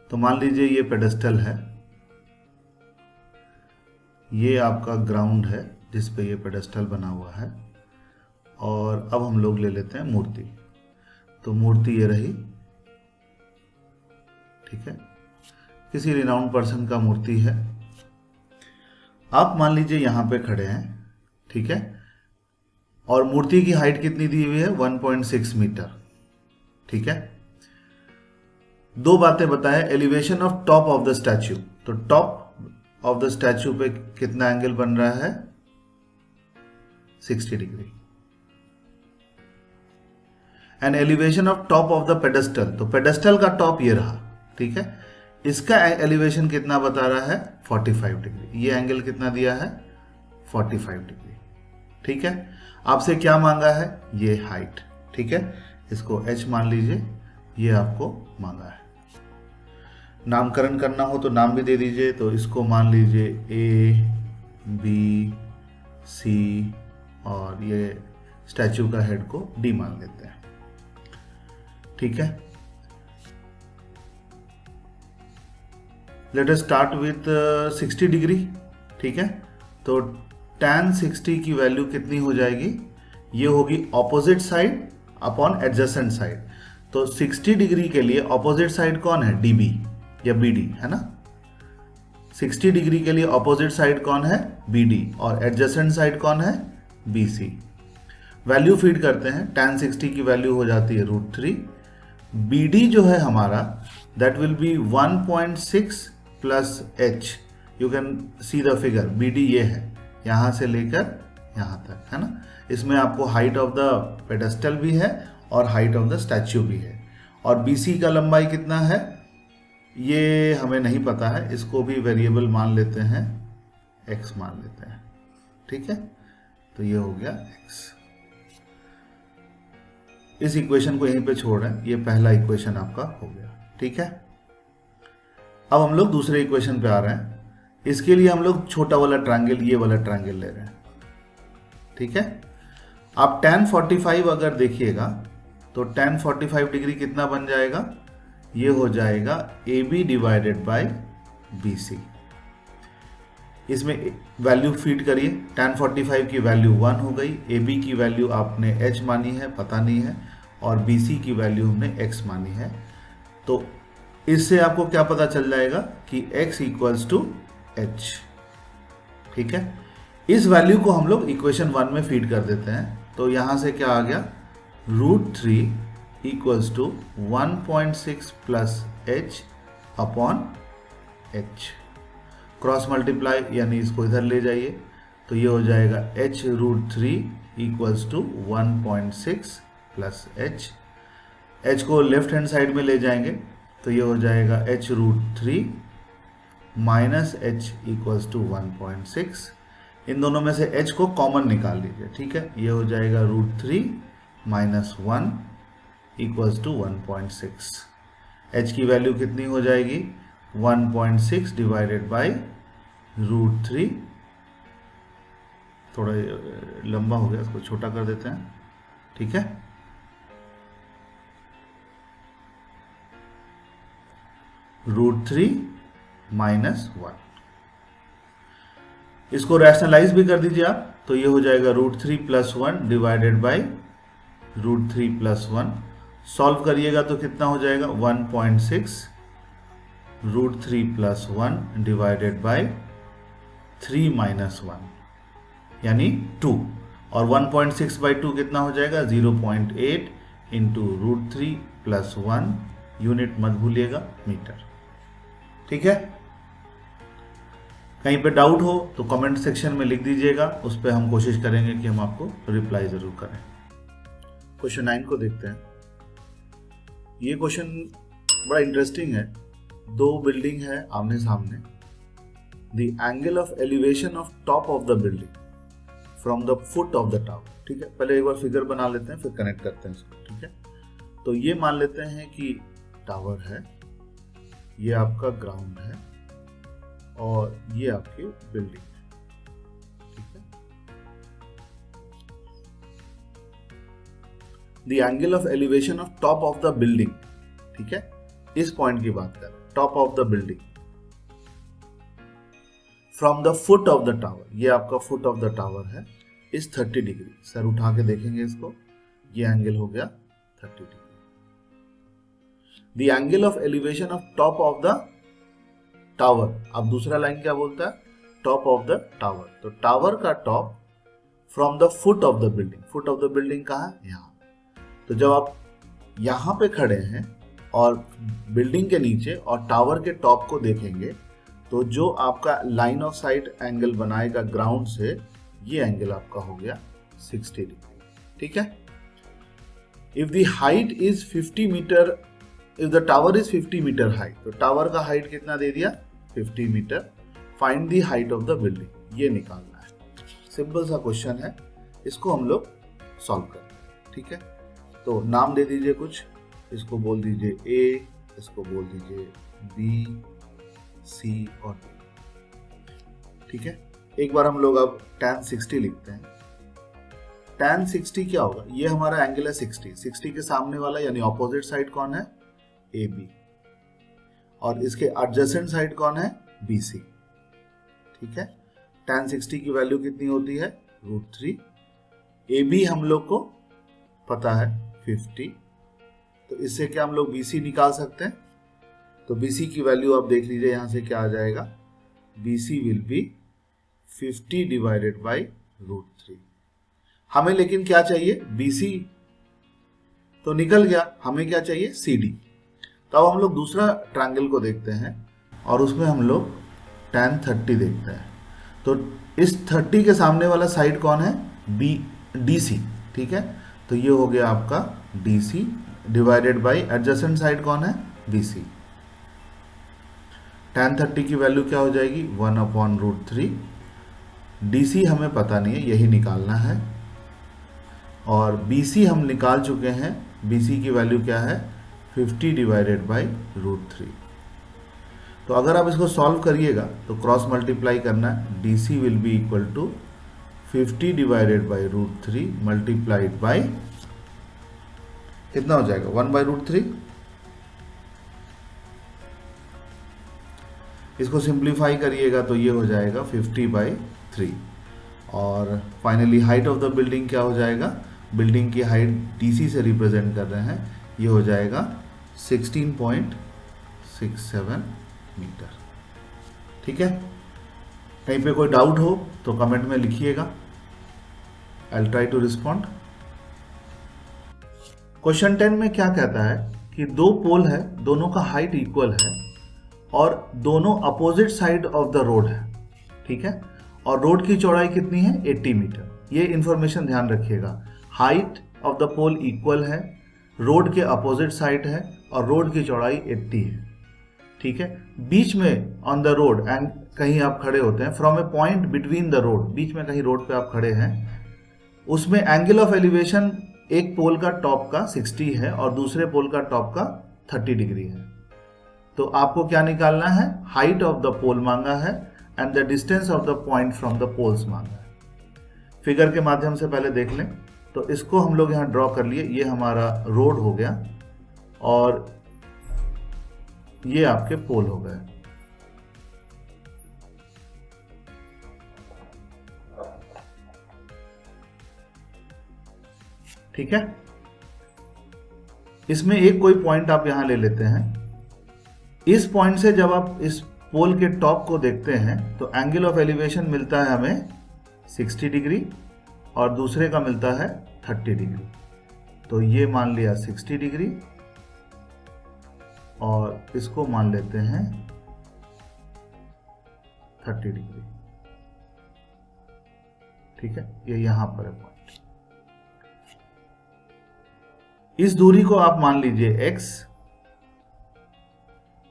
[SPEAKER 1] तो मान लीजिए ये पेडेस्टल है, ये आपका ग्राउंड है जिस पे ये पेडेस्टल बना हुआ है, और अब हम लोग ले लेते हैं मूर्ति। तो मूर्ति ये रही। ठीक है, किसी रिनाउंड पर्सन का मूर्ति है। आप मान लीजिए यहां पे खड़े हैं। ठीक है, और मूर्ति की हाइट कितनी दी हुई है, 1.6 मीटर। ठीक है, दो बातें बताएं। Elevation of top of the statue, तो टॉप ऑफ द स्टैच्यू पे कितना एंगल बन रहा है, 60 degree. And elevation of top of the pedestal, तो पेडेस्टल का टॉप ये रहा। ठीक है, इसका एलिवेशन कितना बता रहा है, 45 डिग्री। ये एंगल कितना दिया है, 45 डिग्री। ठीक है, आपसे क्या मांगा है, ये हाइट। ठीक है, इसको h मान लीजिए, ये आपको मांगा है। नामकरण करना हो तो नाम भी दे दीजिए। तो इसको मान लीजिए A B C और ये स्टैचू का हेड को डी मान लेते हैं। ठीक है, let us start with 60 degree. ठीक है, तो tan 60 की वैल्यू कितनी हो जाएगी, ये होगी opposite side upon adjacent side. तो 60 डिग्री के लिए ऑपोजिट साइड कौन है, DB या BD है ना। 60 डिग्री के लिए ऑपोजिट साइड कौन है, BD, और एडजेसेंट साइड कौन है, BC। वैल्यू फीड करते हैं, tan 60 की वैल्यू हो जाती है √3। BD जो है हमारा that will be 1.6 plus h। You can see the figure, BD ये है, यहां से लेकर यहां तक है ना। इसमें आपको हाइट ऑफ द पेडेस्टल भी है और हाइट ऑफ द स्टैच्यू भी है। और BC का लंबाई कितना है ये हमें नहीं पता है, इसको भी वेरिएबल मान लेते हैं, x मान लेते हैं। ठीक है, तो ये हो गया x। इस इक्वेशन को यहीं पे छोड़ रहे हैं, ये पहला इक्वेशन आपका हो गया। ठीक है, अब हम लोग दूसरे इक्वेशन पे आ रहे हैं। इसके लिए हम लोग छोटा वाला ट्रायंगल, ये वाला ट्रायंगल ले रहे हैं। ठीक है, आप tan 45 अगर देखिएगा तो tan 45 डिग्री कितना बन जाएगा, ये हो जाएगा AB डिवाइडेड बाय BC। इसमें वैल्यू फीड करिए, tan 45 की वैल्यू 1 हो गई, AB की वैल्यू आपने h मानी है, पता नहीं है, और BC की वैल्यू हमने x मानी है। तो इससे आपको क्या पता चल जाएगा कि x इक्वल्स टू h। ठीक है, इस वैल्यू को हम लोग इक्वेशन 1 में फीड कर देते हैं। तो यहां से क्या आ गया, √3 equals to 1.6 plus h upon h। Cross multiply यानी इसको इधर ले जाइए, तो ये हो जाएगा h √3 equals to 1.6 plus h। h को लेफ्ट हैंड साइड में ले जाएंगे तो ये हो जाएगा h √3 minus h equals to 1.6। इन दोनों में से h को कॉमन निकाल लीजिए। ठीक है, ये हो जाएगा √3 माइनस 1 इक्वल्स टू 1.6। h की वैल्यू कितनी हो जाएगी, 1.6 डिवाइडेड बाई √3। थोड़ा लंबा हो गया, इसको छोटा कर देते हैं। ठीक है, √3 माइनस 1। इसको रैशनलाइज भी कर दीजिए आप, तो ये हो जाएगा √3 plus 1 divided by √3 plus 1। Solve करिएगा तो कितना हो जाएगा, 1.6 √3 प्लस 1 डिवाइडेड बाई 3 माइनस 1 यानी 2, और 1.6 बाई 2 कितना हो जाएगा, 0.8 इंटू √3 प्लस 1, यूनिट मत भूलिएगा, मीटर। ठीक है, कहीं पे डाउट हो तो कमेंट सेक्शन में लिख दीजिएगा, उस पर हम कोशिश करेंगे कि हम आपको रिप्लाई जरूर करें। क्वेश्चन 9 को देखते हैं। ये क्वेश्चन बड़ा इंटरेस्टिंग है। दो बिल्डिंग है आमने सामने। The angle of elevation of top of the building from the foot of the tower. ठीक है, पहले एक बार फिगर बना लेते हैं, फिर कनेक्ट करते हैं इसको। ठीक है, तो ये मान लेते हैं कि टावर है, ये आपका ग्राउंड है और ये आपकी बिल्डिंग है। ठीक है, the angle of elevation of top of the building. ठीक है, इस पॉइंट की बात कर रहे हैं, top of the building from the foot of the tower. ये आपका फुट ऑफ द टावर है, इस 30 डिग्री। सर उठा के देखेंगे इसको, ये एंगल हो गया 30 degree. The angle of elevation of top of the tower. अब दूसरा लाइन क्या बोलता है, टॉप ऑफ द टावर। तो टावर का top from the foot of the building. Foot of the building कहाँ है, यहाँ। तो जब आप यहाँ पे खड़े हैं और बिल्डिंग के नीचे और टावर के टॉप को देखेंगे, तो जो आपका लाइन ऑफ साइट एंगल बनाएगा ग्राउंड से, ये एंगल आपका हो गया 60 डिग्री। ठीक है, if the height is 50 meter, if the tower is 50 meter height, तो टावर का हाइट कितना दे दिया, 50 meter. Find the height of the building, ये निकालना है। सिंपल सा क्वेश्चन है, इसको हम लोग सॉल्व करते हैं। ठीक है, तो नाम दे दीजिए कुछ, इसको बोल दीजिए A, इसको बोल दीजिए B, C और D। ठीक है, एक बार हम लोग अब tan 60 लिखते हैं। tan 60 क्या होगा, ये हमारा एंगल है 60, 60 के सामने वाला यानी ऑपोजिट साइड कौन है, AB, और इसके एडजेसेंट साइड कौन है, BC। ठीक है, tan 60 की वैल्यू कितनी होती है, √3। AB हम लोग को पता है 50, तो इससे क्या हम लोग BC निकाल सकते हैं, तो BC की वैल्यू आप देख लीजिए यहां से क्या आ जाएगा, BC will be 50 divided by √3। हमें लेकिन क्या चाहिए, BC तो निकल गया, हमें क्या चाहिए, CD। तो अब हम लोग दूसरा ट्रायंगल को देखते हैं और उसमें हम लोग tan 30 देखते हैं। तो इस 30 के सामने वाला साइड कौन है, DC। ठीक है, तो ये हो गया आपका DC divided by adjacent side कौन है, BC। tan 30 की वैल्यू क्या हो जाएगी, 1/√3। DC हमें पता नहीं है, यही निकालना है, और BC हम निकाल चुके हैं, BC की वैल्यू क्या है, 50 डिवाइडेड बाई √3। तो अगर आप इसको सॉल्व करिएगा तो क्रॉस मल्टीप्लाई करना है, DC will be equal to 50 divided by √3 multiplied by कितना हो जाएगा, 1/√3। इसको सिंप्लीफाई करिएगा तो ये हो जाएगा 50/3, और finally height of the building क्या हो जाएगा, बिल्डिंग की हाइट DC से रिप्रेजेंट कर रहे हैं, ये हो जाएगा 16.67 मीटर। ठीक है, कहीं पे कोई डाउट हो तो कमेंट में लिखिएगा, I will try to respond. Question 10 में क्या कहता है कि दो पोल है, दोनों का हाइट इक्वल है और दोनों opposite side of the road है। ठीक है, और रोड की चौड़ाई कितनी है, 80 मीटर। ये इंफॉर्मेशन ध्यान रखिएगा, height of the pole equal है, रोड के अपोजिट साइड है और रोड की चौड़ाई 80 है। ठीक है, बीच में ऑन द रोड एंड कहीं आप खड़े होते हैं, from a point between the road, बीच में कहीं रोड पे आप खड़े हैं, उसमें एंगल ऑफ एलिवेशन एक पोल का टॉप का 60 है और दूसरे पोल का टॉप का 30 डिग्री है। तो आपको क्या निकालना है, हाइट ऑफ द पोल मांगा है and the distance of the point from the poles मांगा है। फिगर के माध्यम से पहले देख लें, तो इसको हम लोग यहाँ ड्रॉ कर लिए, ये हमारा रोड हो गया और ये आपके पोल हो गए। ठीक है, इसमें एक कोई पॉइंट आप यहां ले लेते हैं, इस पॉइंट से जब आप इस पोल के टॉप को देखते हैं तो एंगल ऑफ एलिवेशन मिलता है हमें 60 डिग्री और दूसरे का मिलता है 30 डिग्री। तो ये मान लिया 60 डिग्री और इसको मान लेते हैं 30 डिग्री। ठीक है, ये यहां पर है पॉइंट। इस दूरी को आप मान लीजिए x,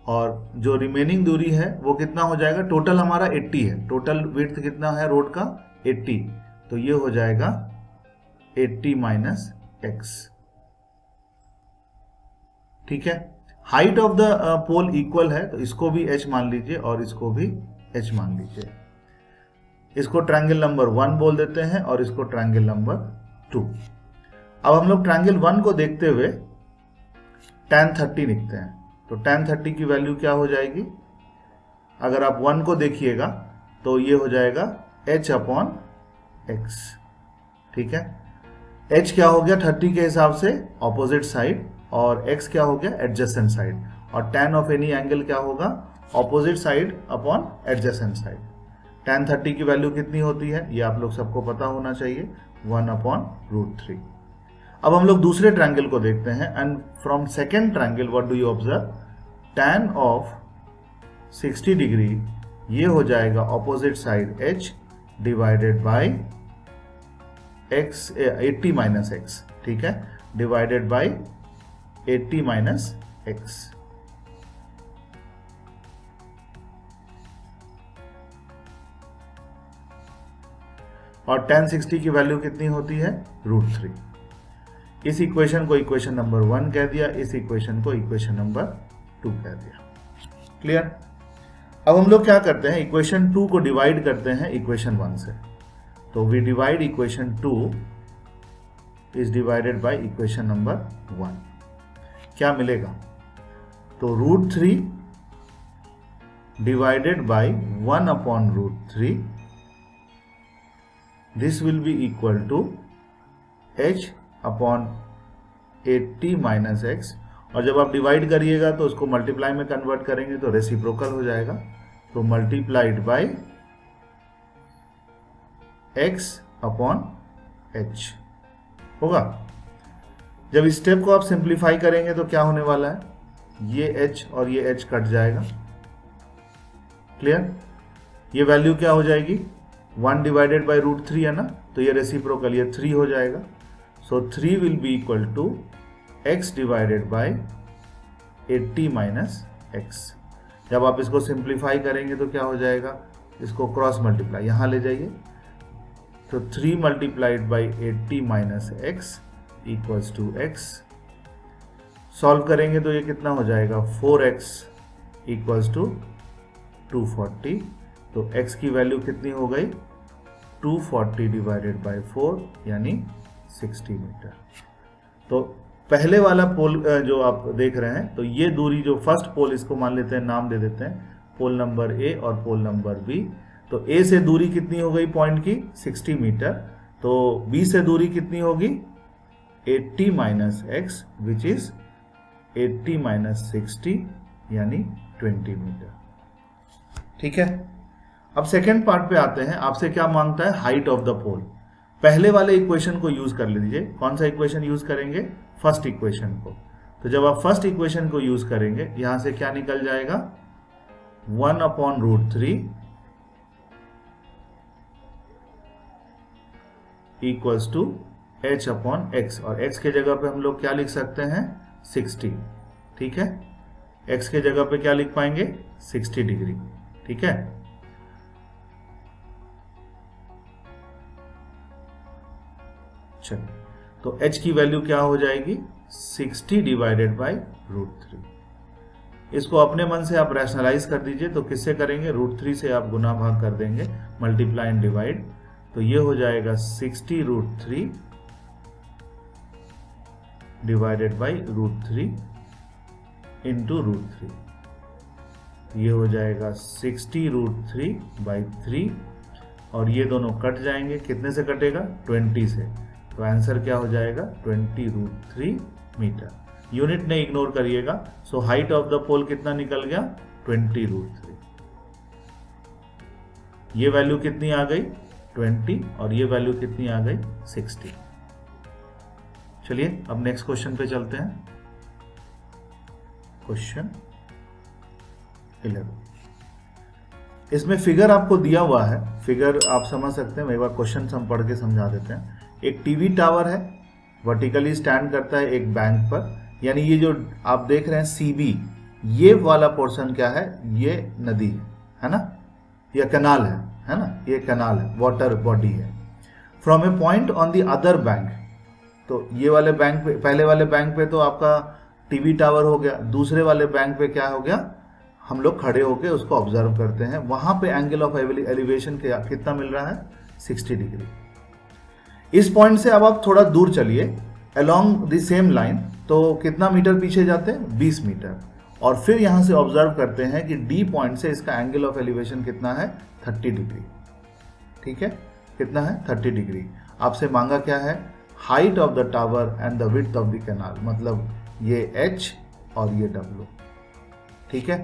[SPEAKER 1] और जो रिमेनिंग दूरी है वो कितना हो जाएगा, टोटल हमारा 80 है, टोटल विड्थ कितना है रोड का 80, तो ये हो जाएगा 80 माइनस x। ठीक है, height of the pole equal है, तो इसको भी h मान लीजिए और इसको भी h मान लीजिए। इसको ट्रायंगल नंबर 1 बोल देते हैं और इसको ट्रायंगल नंबर 2। अब हम लोग ट्रायंगल 1 को देखते हुए tan 30 लिखते हैं, तो tan 30 की वैल्यू क्या हो जाएगी, अगर आप 1 को देखिएगा तो ये हो जाएगा h/x। ठीक है, h क्या हो गया 30 के हिसाब से ऑपोजिट साइड और x क्या हो गया एडजेसेंट साइड, और tan ऑफ एनी एंगल क्या होगा, opposite side upon adjacent side. tan 30 की वैल्यू कितनी होती है, ये आप लोग सबको पता होना चाहिए, 1/√3। अब हम लोग दूसरे ट्रायंगल को देखते हैं and from second triangle what do you observe, tan of 60 degree ये हो जाएगा opposite side h divided bye x 80 minus x। ठीक है, डिवाइडेड बाय 80 माइनस x। और tan 60 की वैल्यू कितनी होती है, √3। इस इक्वेशन को इक्वेशन नंबर 1 कह दिया, इस इक्वेशन को इक्वेशन नंबर 2 कह दिया। क्लियर। अब हम लोग क्या करते हैं, इक्वेशन 2 को डिवाइड करते हैं इक्वेशन 1 से। तो we divide equation 2 is divided by equation number 1। क्या मिलेगा? तो √3 divided by 1 upon √3, this will be equal to h upon 80 minus x, और जब आप डिवाइड करिएगा तो उसको मल्टीप्लाई में कन्वर्ट करेंगे तो रेसिप्रोकल हो जाएगा, तो multiplied by x upon h होगा। जब इस स्टेप को आप सिंप्लीफाई करेंगे तो क्या होने वाला है, ये h और ये h कट जाएगा। क्लियर? ये वैल्यू क्या हो जाएगी, 1 डिवाइडेड बाय √3 है ना, तो ये रेसिप्रोकल, ये 3 हो जाएगा। So 3 will be equal to x divided by 80 minus x। जब आप इसको सिंप्लीफाई करेंगे तो क्या हो जाएगा, इसको क्रॉस मल्टीप्लाई यहाँ ले जाइए, तो 3 multiplied by 80 minus x equals to x। Solve करेंगे तो ये कितना हो जाएगा, 4x इक्वल्स टू 240। तो x की वैल्यू कितनी हो गई, 240 डिवाइडेड बाई 4 यानी 60 मीटर। तो पहले वाला पोल जो आप देख रहे हैं, तो ये दूरी जो फर्स्ट पोल, इसको मान लेते हैं, नाम दे देते हैं पोल नंबर A और पोल नंबर B। तो A से दूरी कितनी हो गई पॉइंट की, 60 मीटर। तो B से दूरी कितनी होगी, 80 minus x which is 80 minus 60 यानी 20 मीटर। ठीक है, अब सेकेंड पार्ट पे आते हैं। आपसे क्या मांगता है, हाइट ऑफ द पोल। पहले वाले इक्वेशन को यूज कर लीजिए। कौन सा इक्वेशन यूज करेंगे, फर्स्ट इक्वेशन को। तो जब आप फर्स्ट इक्वेशन को यूज करेंगे, यहां से क्या निकल जाएगा, 1 upon √3 equals to h upon x, और x के जगह पे हम लोग क्या लिख सकते हैं, 60। ठीक है, x के जगह पे क्या लिख पाएंगे, 60 डिग्री। ठीक है, चलिए, तो h की वैल्यू क्या हो जाएगी, 60 डिवाइडेड बाई √3। इसको अपने मन से आप रैशनलाइज कर दीजिए। तो किससे करेंगे, √3 से आप गुना भाग कर देंगे, मल्टीप्लाई एंड डिवाइड। तो ये हो जाएगा 60 √3 डिवाइडेड बाई √3 इंटू √3। ये हो जाएगा 60 √3 बाई 3, और ये दोनों कट जाएंगे। कितने से कटेगा, 20 से। तो आंसर क्या हो जाएगा, 20 √3 मीटर। यूनिट ने इग्नोर करिएगा। सो हाइट ऑफ द पोल कितना निकल गया, 20 √3। ये वैल्यू कितनी आ गई, 20, और ये वैल्यू कितनी आ गई, 60। चलिए अब नेक्स्ट क्वेश्चन पे चलते हैं। क्वेश्चन 11, इसमें फिगर आपको दिया हुआ है। फिगर आप समझ सकते हैं, एक बार क्वेश्चन हम पढ़ के समझा देते हैं। एक टीवी टावर है, वर्टिकली स्टैंड करता है एक बैंक पर, यानी ये जो आप देख रहे हैं CB, ये वाला पोर्शन क्या है, ये नदी है ना, या कैनाल है ना, ये कैनाल है, वाटर बॉडी है। From a point on the other bank, तो ये वाले बैंक पे, पहले वाले बैंक पे तो आपका टीवी टावर हो गया, दूसरे वाले बैंक पे क्या हो गया, हम लोग खड़े होकर उसको ऑब्जर्व करते हैं। वहां पे एंगल ऑफ एलिवेशन कितना मिल रहा है, 60 डिग्री। इस पॉइंट से अब आप थोड़ा दूर चलिए अलोंग द सेम लाइन, तो कितना मीटर पीछे जाते हैं, 20 मीटर, और फिर यहां से ऑब्जर्व करते हैं कि डी पॉइंट से इसका एंगल ऑफ एलिवेशन कितना है, 30 डिग्री। ठीक है, कितना है, 30 डिग्री। आपसे मांगा क्या है, height of the tower and the width of the canal, मतलब ये h और ये w। ठीक है,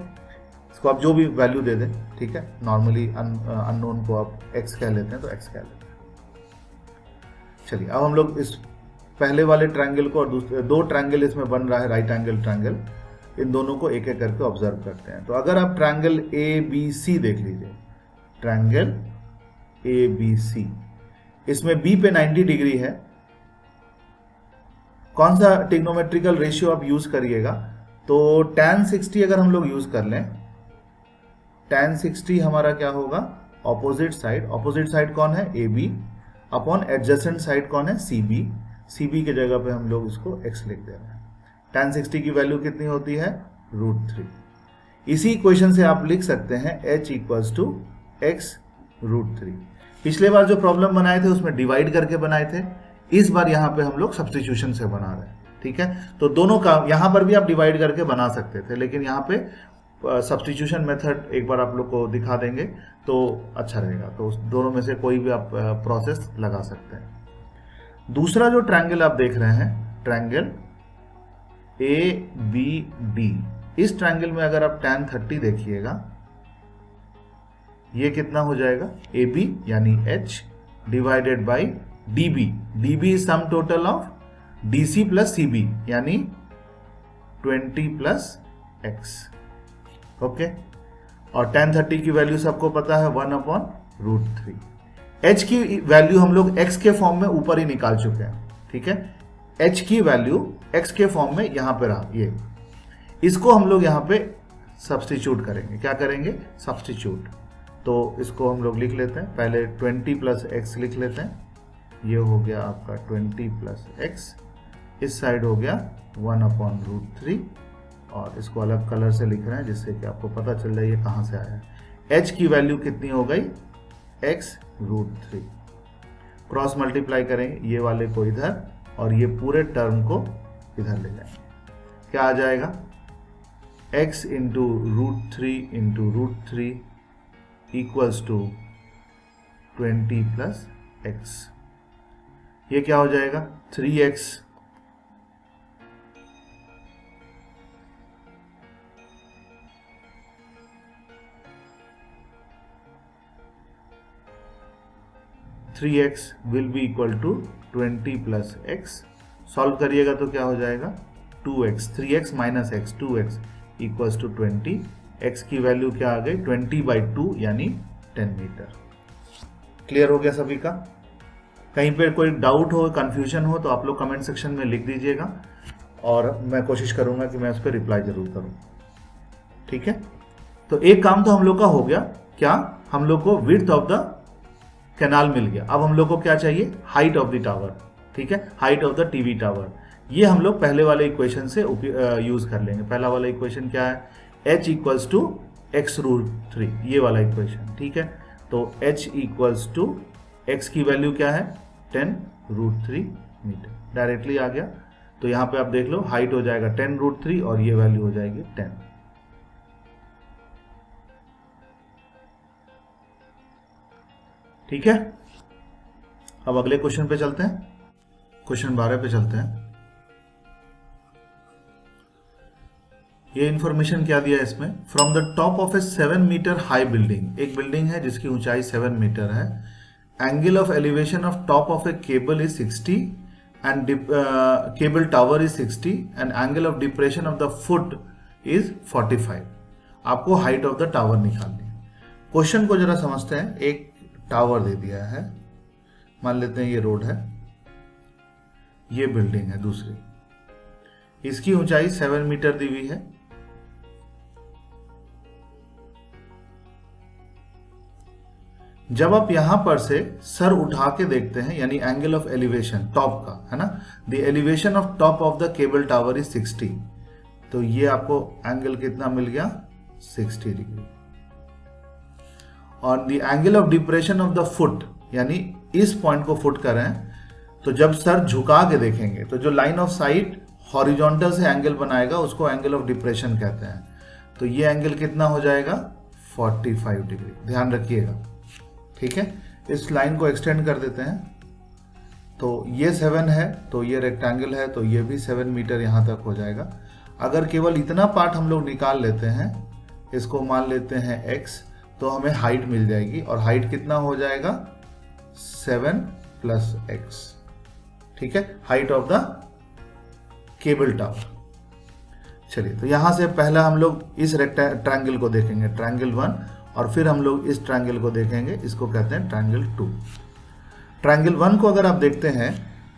[SPEAKER 1] इसको आप जो भी वैल्यू दे दें। ठीक है, नॉर्मली अननोन को आप x कह लेते हैं तो x कह लेते हैं। चलिए अब हम लोग इस पहले वाले ट्रायंगल को, और दूसरे दो ट्रायंगल इसमें बन रहा है, राइट एंगल ट्रायंगल, इन दोनों को एक एक करके ऑब्जर्व करते हैं। तो अगर आप ट्रायंगल ABC देख लीजिए, ट्रायंगल ABC, इसमें B पे 90 डिग्री है। कौन सा ट्रिग्नोमेट्रिकल रेशियो आप यूज करिएगा, तो tan 60 अगर हम लोग यूज कर लें, tan 60 हमारा क्या होगा, ऑपोजिट साइड कौन है, AB, अपॉन एडजेसेंट साइड कौन है, CB के जगह पे हम लोग इसको x लिख दे रहे हैं। tan 60 की वैल्यू कितनी होती है, √3। इसी इक्वेशन से आप लिख सकते हैं h इक्वल्स टू x √3। पिछले बार जो प्रॉब्लम बनाए थे उसमें डिवाइड करके बनाए थे, इस बार यहाँ पे हम लोग सब्स्टिट्यूशन से बना रहे हैं, ठीक है। तो दोनों का यहाँ पर भी आप डिवाइड करके बना सकते थे, लेकिन यहाँ पे सब्स्टिट्यूशन मेथड एक बार आप लोग को दिखा देंगे तो अच्छा रहेगा। तो दोनों में से कोई भी आप प्रोसेस लगा सकते हैं। दूसरा जो ट्रायंगल आप देख रहे हैं, ट्रायंगल ABD, इस ट्रायंगल में अगर आप tan 30 देखिएगा, ये कितना हो जाएगा, AB यानी H divided by DB। DB is sum total of DC plus CB यानी 20 प्लस X, ओके। और tan 30 की वैल्यू सबको पता है 1/√3। H की वैल्यू हम लोग X के फॉर्म में ऊपर ही निकाल चुके हैं, ठीक है। H की वैल्यू X के फॉर्म में यहां पे रहा, ये इसको हम लोग यहां पे सब्स्टिट्यूट करेंगे। क्या करेंगे, सब्स्टिट्यूट। तो इसको हम लोग लिख लेते हैं, पहले 20 प्लस X लिख लेते हैं, ये हो गया आपका 20 प्लस X, इस साइड हो गया 1/√3, और इसको अलग कलर से लिख रहे हैं जिससे कि आपको पता चल जाए ये कहाँ से आया है। H की वैल्यू कितनी हो गई, X√3। क्रॉस मल्टीप्लाई करेंगे ये वाले को इधर और ये पूरे टर्म को इधर ले जाएंगे, क्या आ जाएगा, X into √3 equals to 20 plus X। ये क्या हो जाएगा, 3X will be equal to 20 plus X। Solve करिएगा तो क्या हो जाएगा, 2X, 3X minus X, 2X equals to 20। X की वैल्यू क्या आ गई, 20/2 यानी 10 मीटर। क्लियर हो गया सभी का। कहीं पे कोई डाउट हो, कंफ्यूजन हो तो आप लोग कमेंट सेक्शन में लिख दीजिएगा और मैं कोशिश करूंगा कि मैं उस पर रिप्लाई जरूर करूं, ठीक है। तो एक काम तो हम लोग का हो गया, क्या, हम लोग को विड्थ ऑफ द कैनाल मिल गया। अब हम लोग को क्या चाहिए, हाइट ऑफ द टावर, ठीक है, height of the TV tower. ये हम लोग पहले वाले इक्वेशन से यूज कर लेंगे। पहला वाला इक्वेशन क्या है, H इक्वल्स टू X√3, ये वाला इक्वेशन, ठीक है। तो H इक्वल्स टू X की वैल्यू क्या है, 10√3 मीटर, डायरेक्टली आ गया। तो यहां पे आप देख लो, हाइट हो जाएगा 10√3 और ये वैल्यू हो जाएगी 10। ठीक है। अब अगले क्वेश्चन पे चलते हैं, क्वेश्चन 12 पे चलते हैं। ये इंफॉर्मेशन क्या दिया है इसमें, from the top of a 7 metre high building, एक बिल्डिंग है जिसकी ऊंचाई 7 मीटर है, angle of elevation of top of a cable is 60 and cable tower is 60 and angle of depression of the foot is 45। आपको height of the tower निकालनी है। Question को जरा समझते हैं। एक टावर दे दिया है, मान लेते हैं ये रोड है, ये बिल्डिंग है दूसरी, इसकी ऊंचाई 7 मीटर दी हुई है। जब आप यहां पर से सर उठा के देखते हैं, यानी एंगल ऑफ एलिवेशन टॉप का है ना, the elevation of top of the cable tower is 60, तो ये आपको एंगल कितना मिल गया, 60 डिग्री। और the angle of depression of the foot, यानी इस पॉइंट को फुट कर रहे हैं, तो जब सर झुका के देखेंगे तो जो लाइन ऑफ साइट हॉरिजॉन्टल से एंगल बनाएगा उसको एंगल ऑफ डिप्रेशन कहते हैं। तो ये एंगल कितना हो जाएगा, 45 डिग्री, ध्यान रखिएगा, ठीक है। इस लाइन को एक्सटेंड कर देते हैं, तो ये 7 है, तो ये रेक्टेंगल है, तो ये भी 7 मीटर यहां तक हो जाएगा। अगर केवल इतना पार्ट हम लोग निकाल लेते हैं, इसको मान लेते हैं x, तो हमें हाइट मिल जाएगी, और हाइट कितना हो जाएगा, 7 प्लस x, ठीक है, height of the cable tower. चलिए, तो यहां से पहला हम लोग इस ट्रायंगल को देखेंगे, ट्रायंगल 1, और फिर हम लोग इस ट्रायंगल को देखेंगे, इसको कहते हैं ट्रायंगल 2। ट्रायंगल 1 को अगर आप देखते हैं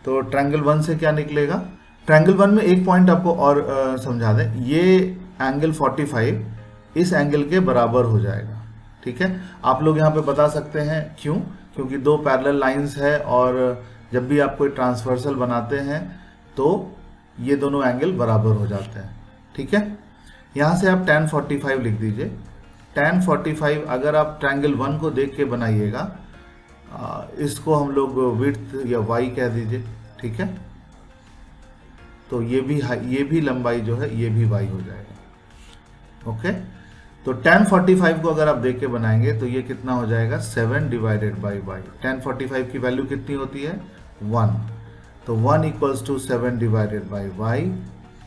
[SPEAKER 1] तो ट्रायंगल 1 से क्या निकलेगा, ट्रायंगल 1 में एक पॉइंट आपको और समझा दें, ये एंगल 45 इस एंगल के बराबर हो जाएगा, ठीक है। आप लोग यहाँ पे बता सकते हैं क्यों, क्योंकि दो पैरेलल लाइंस है, और जब भी आप कोई ट्रांसवर्सल बनाते हैं तो ये दोनों एंगल बराबर हो जाते हैं, ठीक है। यहाँ से आप tan 45 लिख दीजिए। tan 45 अगर आप ट्रायंगल 1 को देख के बनाइएगा, इसको हम लोग विड्थ या y कह दीजिए, ठीक है, तो ये भी लंबाई जो है ये भी y हो जाएगा। ओके, तो tan 45 को अगर आप देख के बनाएंगे तो ये कितना हो जाएगा 7 डिवाइडेड बाई y। tan 45 की वैल्यू कितनी होती है 1, तो 1 equals to 7 divided by y।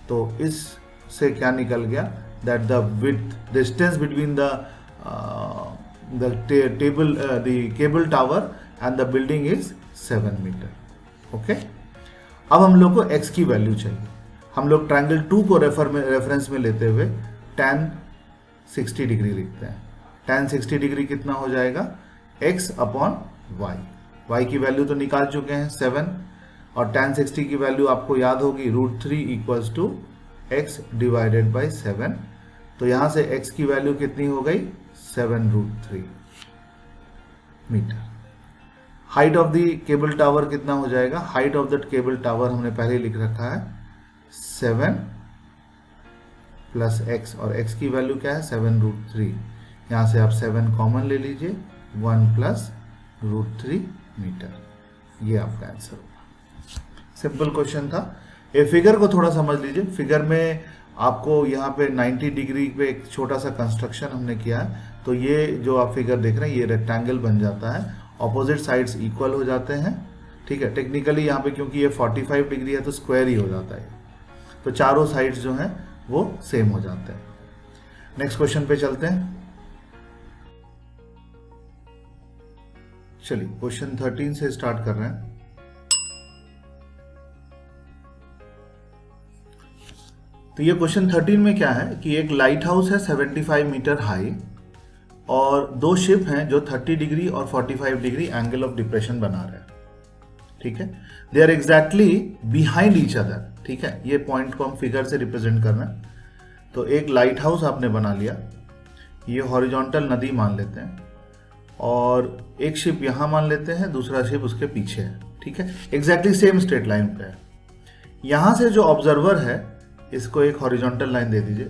[SPEAKER 1] तो इससे क्या निकल गया that the width distance between the cable tower and the building is 7 metre. Okay, अब हम लोग को x की वैल्यू चाहिए। हम लोग ट्रायंगल 2 को रेफरेंस में लेते हुए tan 60 डिग्री लिखते हैं। tan 60 डिग्री कितना हो जाएगा x अपॉन y। y की वैल्यू तो निकाल चुके हैं 7, और tan 60 की वैल्यू आपको याद होगी √3 equals to x divided by 7। तो यहां से x की वैल्यू कितनी हो गई 7√3 metre. Height of the cable tower कितना हो जाएगा, height of the cable tower हमने पहले लिख रखा है 7 प्लस x, और x की वैल्यू क्या है 7√3। यहां से आप 7 कॉमन ले लीजिए, 1 प्लस √3 मीटर। ये आपका आंसर होगा। सिंपल क्वेश्चन था। ये फिगर को थोड़ा समझ लीजिए। फिगर में आपको यहाँ पे 90 डिग्री पे एक छोटा सा कंस्ट्रक्शन हमने किया है। तो ये जो आप फिगर देख रहे हैं ये रेक्टेंगल बन जाता है, ऑपोजिट साइड्स इक्वल हो जाते हैं। ठीक है, टेक्निकली यहाँ पे क्योंकि ये 45 डिग्री है तो स्क्वायर ही हो जाता है, तो चारों साइड्स जो हैं वो सेम हो जाते हैं। नेक्स्ट क्वेश्चन पे चलते हैं। चलिए क्वेश्चन 13 से स्टार्ट कर रहे हैं। तो ये क्वेश्चन 13 में क्या है कि एक लाइट हाउस है 75 मीटर हाई और दो शिप हैं जो 30 डिग्री और 45 डिग्री एंगल ऑफ डिप्रेशन बना रहे हैं। ठीक है, they are exactly behind each other. ठीक है, ये पॉइंट को हम फिगर से रिप्रेजेंट करना है। तो एक लाइट हाउस आपने बना लिया, ये हॉरिजॉन्टल नदी मान लेते हैं, और एक शिप यहां मान लेते हैं, दूसरा शिप उसके पीछे है। ठीक है, एग्जैक्टली सेम स्ट्रेट लाइन पे है। यहां से जो ऑब्जर्वर है इसको एक हॉरिजॉन्टल लाइन दे दीजिए।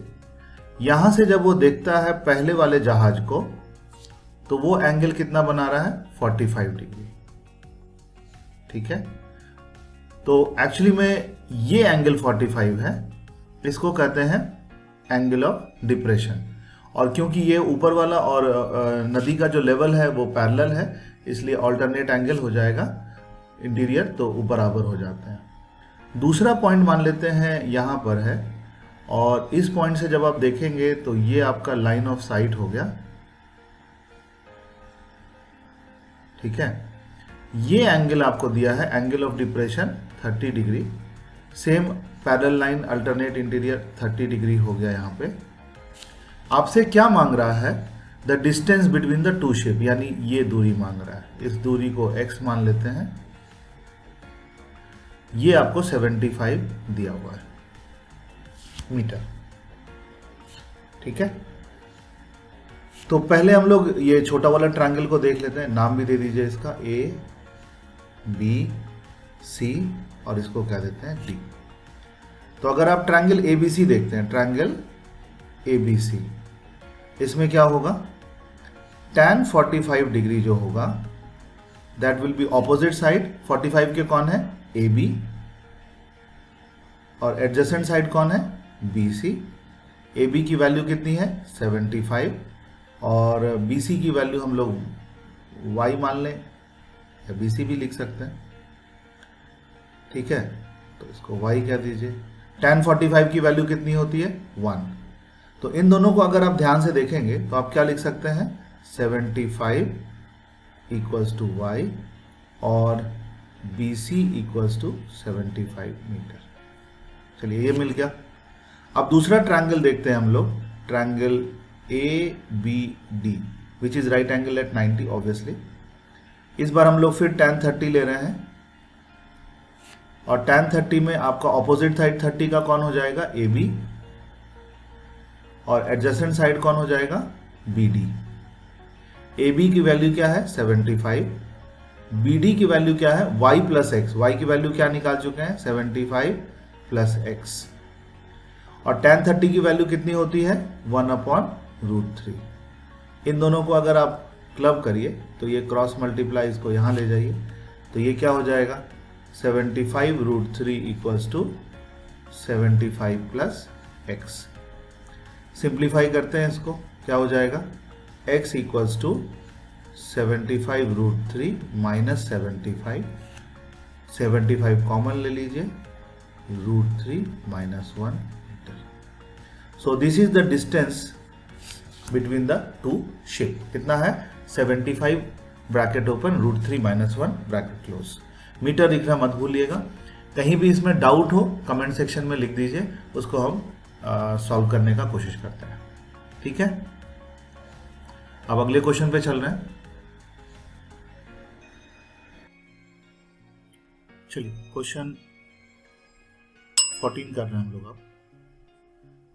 [SPEAKER 1] यहां से जब वो देखता है पहले वाले जहाज को तो वो एंगल कितना बना रहा है 45 डिग्री। ठीक है, तो एक्चुअली में ये एंगल 45 है, इसको कहते हैं एंगल ऑफ डिप्रेशन। और क्योंकि ये ऊपर वाला और नदी का जो लेवल है वो पैरेलल है, इसलिए ऑल्टरनेट एंगल हो जाएगा इंटीरियर, तो बराबर हो जाते हैं। दूसरा पॉइंट मान लेते हैं यहाँ पर है, और इस पॉइंट से जब आप देखेंगे तो ये आपका लाइन ऑफ साइट हो गया। ठीक है, ये एंगल आपको दिया है angle of depression 30 degree, same parallel line alternate interior 30 degree हो गया। यहाँ पे आपसे क्या मांग रहा है, the distance between the to ship, यानी ये दूरी मांग रहा है। इस दूरी को x मान लेते हैं, ये आपको 75 दिया हुआ है मीटर। ठीक है, तो पहले हम लोग ये छोटा वाला ट्रायंगल को देख लेते हैं। नाम भी दे दीजिए इसका ABC, और इसको क्या देते हैं D। तो अगर आप ट्रायंगल ABC देखते हैं, ट्रायंगल ABC, इसमें क्या होगा tan 45 डिग्री जो होगा that will be opposite side. 45 के कौन है AB, और एडजेसेंट साइड कौन है BC। AB की वैल्यू कितनी है 75, और BC की वैल्यू हम लोग Y मान लें, या BC भी लिख सकते हैं। ठीक है, तो इसको Y कह दीजिए। tan 45 की वैल्यू कितनी होती है 1। तो इन दोनों को अगर आप ध्यान से देखेंगे तो आप क्या लिख सकते हैं 75 इक्वल्स टू Y और BC इक्वल्स टू 75 मीटर। चलिए ये मिल गया। अब दूसरा ट्रायंगल देखते हैं हम लोग, triangle ABD which is right angle at 90 obviously. इस बार हम लोग फिर tan 30 ले रहे हैं, और tan 30 में आपका ऑपोजिट साइड 30 का कौन हो जाएगा AB, और एडजेसेंट साइड कौन हो जाएगा BD। AB की वैल्यू क्या है 75, BD की वैल्यू क्या है Y प्लस एक्स। Y की वैल्यू क्या निकाल चुके हैं 75 प्लस एक्स, और tan 30 की वैल्यू कितनी होती है 1/√3। इन दोनों को अगर आप क्लब करिए तो ये क्रॉस मल्टीप्लाई, इसको यहाँ ले जाइए, तो ये क्या हो जाएगा 75 root 3 equals to 75 plus x. Simplify करते हैं इसको, क्या हो जाएगा, x equals to 75 root 3 minus 75 common ले लीजिए, root 3 minus 1 metre. So this is the distance between the two shape. कितना है, 75 bracket open root 3 minus 1 bracket close. Metre लिखना मत भूलिएगा। कहीं भी इसमें डाउट हो कमेंट सेक्शन में लिख दीजिए, उसको हम सॉल्व करने का कोशिश करते हैं। ठीक है, अब अगले क्वेश्चन पे चल रहे हैं। चलिए क्वेश्चन 14 कर रहे हैं हम लोग। अब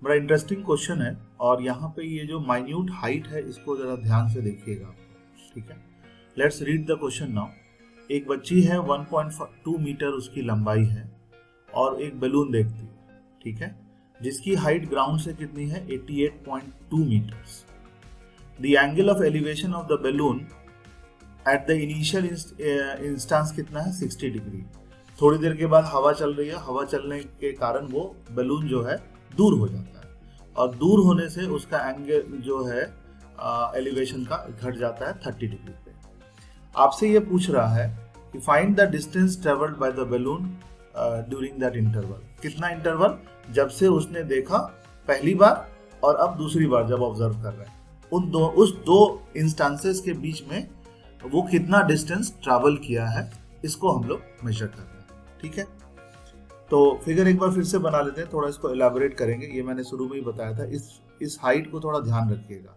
[SPEAKER 1] बड़ा इंटरेस्टिंग क्वेश्चन है, और यहाँ पे ये जो माइन्यूट हाइट है इसको जरा ध्यान से देखिएगा। ठीक है, let's read the question now. एक बच्ची है, 1.2 मीटर उसकी लंबाई है, और एक बैलून देखती है, ठीक है, जिसकी हाइट ग्राउंड से कितनी है, 88.2 metres. The angle of elevation of the balloon at the initial instance कितना है, 60 डिग्री। थोड़ी देर के बाद हवा चल रही है, हवा चलने के कारण वो बैलून जो है दूर हो जाता है, और दूर होने से उसका एंगल जो है एलिवेशन का घट जाता है 30 डिग्री पे। आपसे ये पूछ रहा है कि find the distance travelled by the balloon during that interval. कितना इंटरवल, जब से उसने देखा पहली बार और अब दूसरी बार जब ऑब्जर्व कर रहे हैं, उस दो इंस्टेंसेस के बीच में वो कितना डिस्टेंस ट्रैवल किया है, इसको हम लोग मेजर कर रहे हैं। ठीक है, तो फिगर एक बार फिर से बना लेते हैं, थोड़ा इसको एलैबोरेट करेंगे। ये मैंने शुरू में ही बताया था, इस हाइट को थोड़ा ध्यान रखिएगा।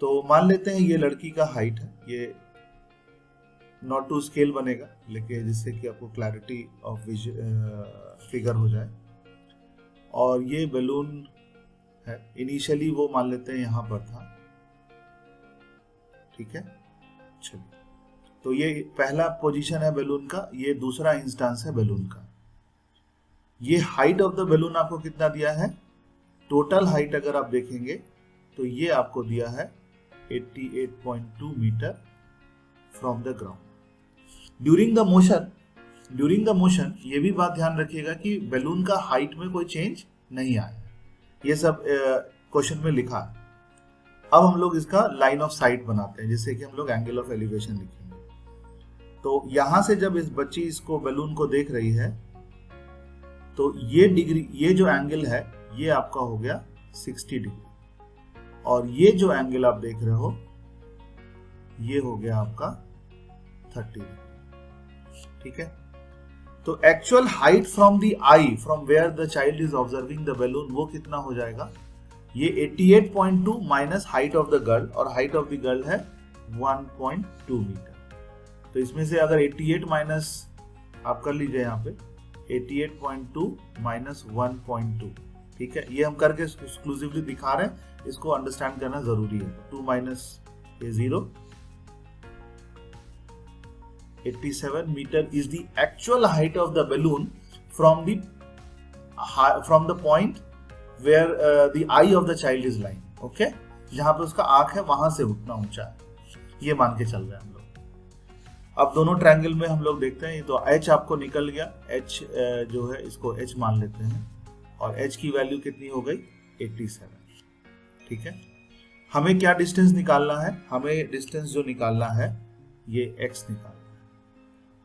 [SPEAKER 1] तो मान लेते हैं ये लड़की का हाइट है, ये नॉट टू स्केल बनेगा, लेकिन जिससे कि आपको क्लैरिटी ऑफ फिगर हो जाए। और ये बैलून है, इनिशियली वो मान लेते हैं यहाँ पर था। ठीक है, चलिए, तो ये पहला पोजीशन है बैलून का, ये दूसरा इंस्टेंस है बैलून का। ये हाइट ऑफ द बैलून आपको कितना दिया है, टोटल हाइट अगर आप देखेंगे तो ये आपको दिया है 88.2 metre from the ground. During the motion ये भी बात ध्यान रखिएगा कि बैलून का हाइट में कोई चेंज नहीं आया, ये सब क्वेश्चन में लिखा है। अब हम लोग इसका लाइन ऑफ साइट बनाते हैं, जिससे कि हम लोग एंगल ऑफ एलिवेशन लिखेंगे। तो यहां से जब इस बच्ची इसको बैलून को देख रही है, तो ये डिग्री, ये जो एंगल है ये आपका हो गया 60 डिग्री, और ये जो एंगल आप देख रहे हो ये हो गया आपका 30 डिग्री। ठीक है, तो actual height from the eye, from where the child is observing the balloon, वो कितना हो जाएगा, ये 88.2 minus height of the girl, और हाइट ऑफ द गर्ल है 1.2 मीटर। तो इसमें से अगर 88 माइनस आप कर लीजिए यहाँ पे 88.2 माइनस 1.2, ठीक है, ये हम करके एक्सक्लूसिवली दिखा रहे हैं, इसको अंडरस्टैंड करना जरूरी है। 2 minus 0, 87 metre is the actual height of the balloon from the point where the eye of the child is lying. Okay, जहां पे उसका आंख है वहां से उतना ऊंचा है, ये मान के चल रहे हैं हम लोग। अब दोनों ट्रायंगल में हम लोग देखते हैं, तो h आपको निकल गया, h जो है इसको h मान लेते हैं, और h की वैल्यू कितनी हो गई, 87। ठीक है, हमें क्या डिस्टेंस निकालना है, हमें डिस्टेंस जो निकालना है ये x निकालना है,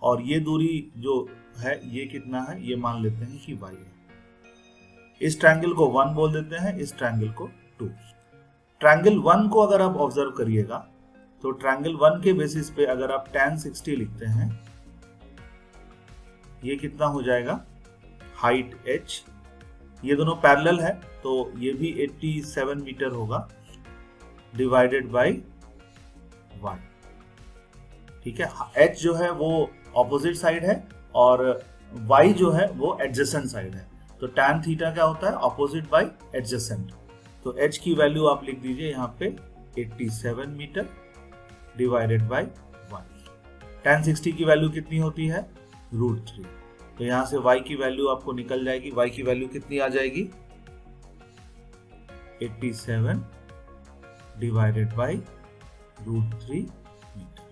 [SPEAKER 1] और ये दूरी जो है ये कितना है, ये मान लेते हैं कि y है। इस ट्रायंगल को 1 बोल देते हैं, इस ट्रायंगल को 2। ट्रायंगल 1 को अगर आप ऑब्जर्व करिएगा, तो ट्रायंगल 1 के बेसिस पे अगर आप tan 60 लिखते हैं, ये कितना हो जाएगा, हाइट h, ये दोनों पैरेलल है तो ये भी 87 मीटर होगा, डिवाइडेड बाय y। ठीक है, h जो है वो ऑपोजिट साइड है, और y जो है वो एडजेसेंट साइड है। तो tan थीटा क्या होता है, ऑपोजिट बाय एडजेसेंट। तो h की वैल्यू आप लिख दीजिए यहाँ पे 87 मीटर डिवाइडेड बाय 1। tan 60 की वैल्यू कितनी होती है, √3। तो यहां से y की वैल्यू आपको निकल जाएगी, y की वैल्यू कितनी आ जाएगी, 87 डिवाइडेड बाय √3 मीटर।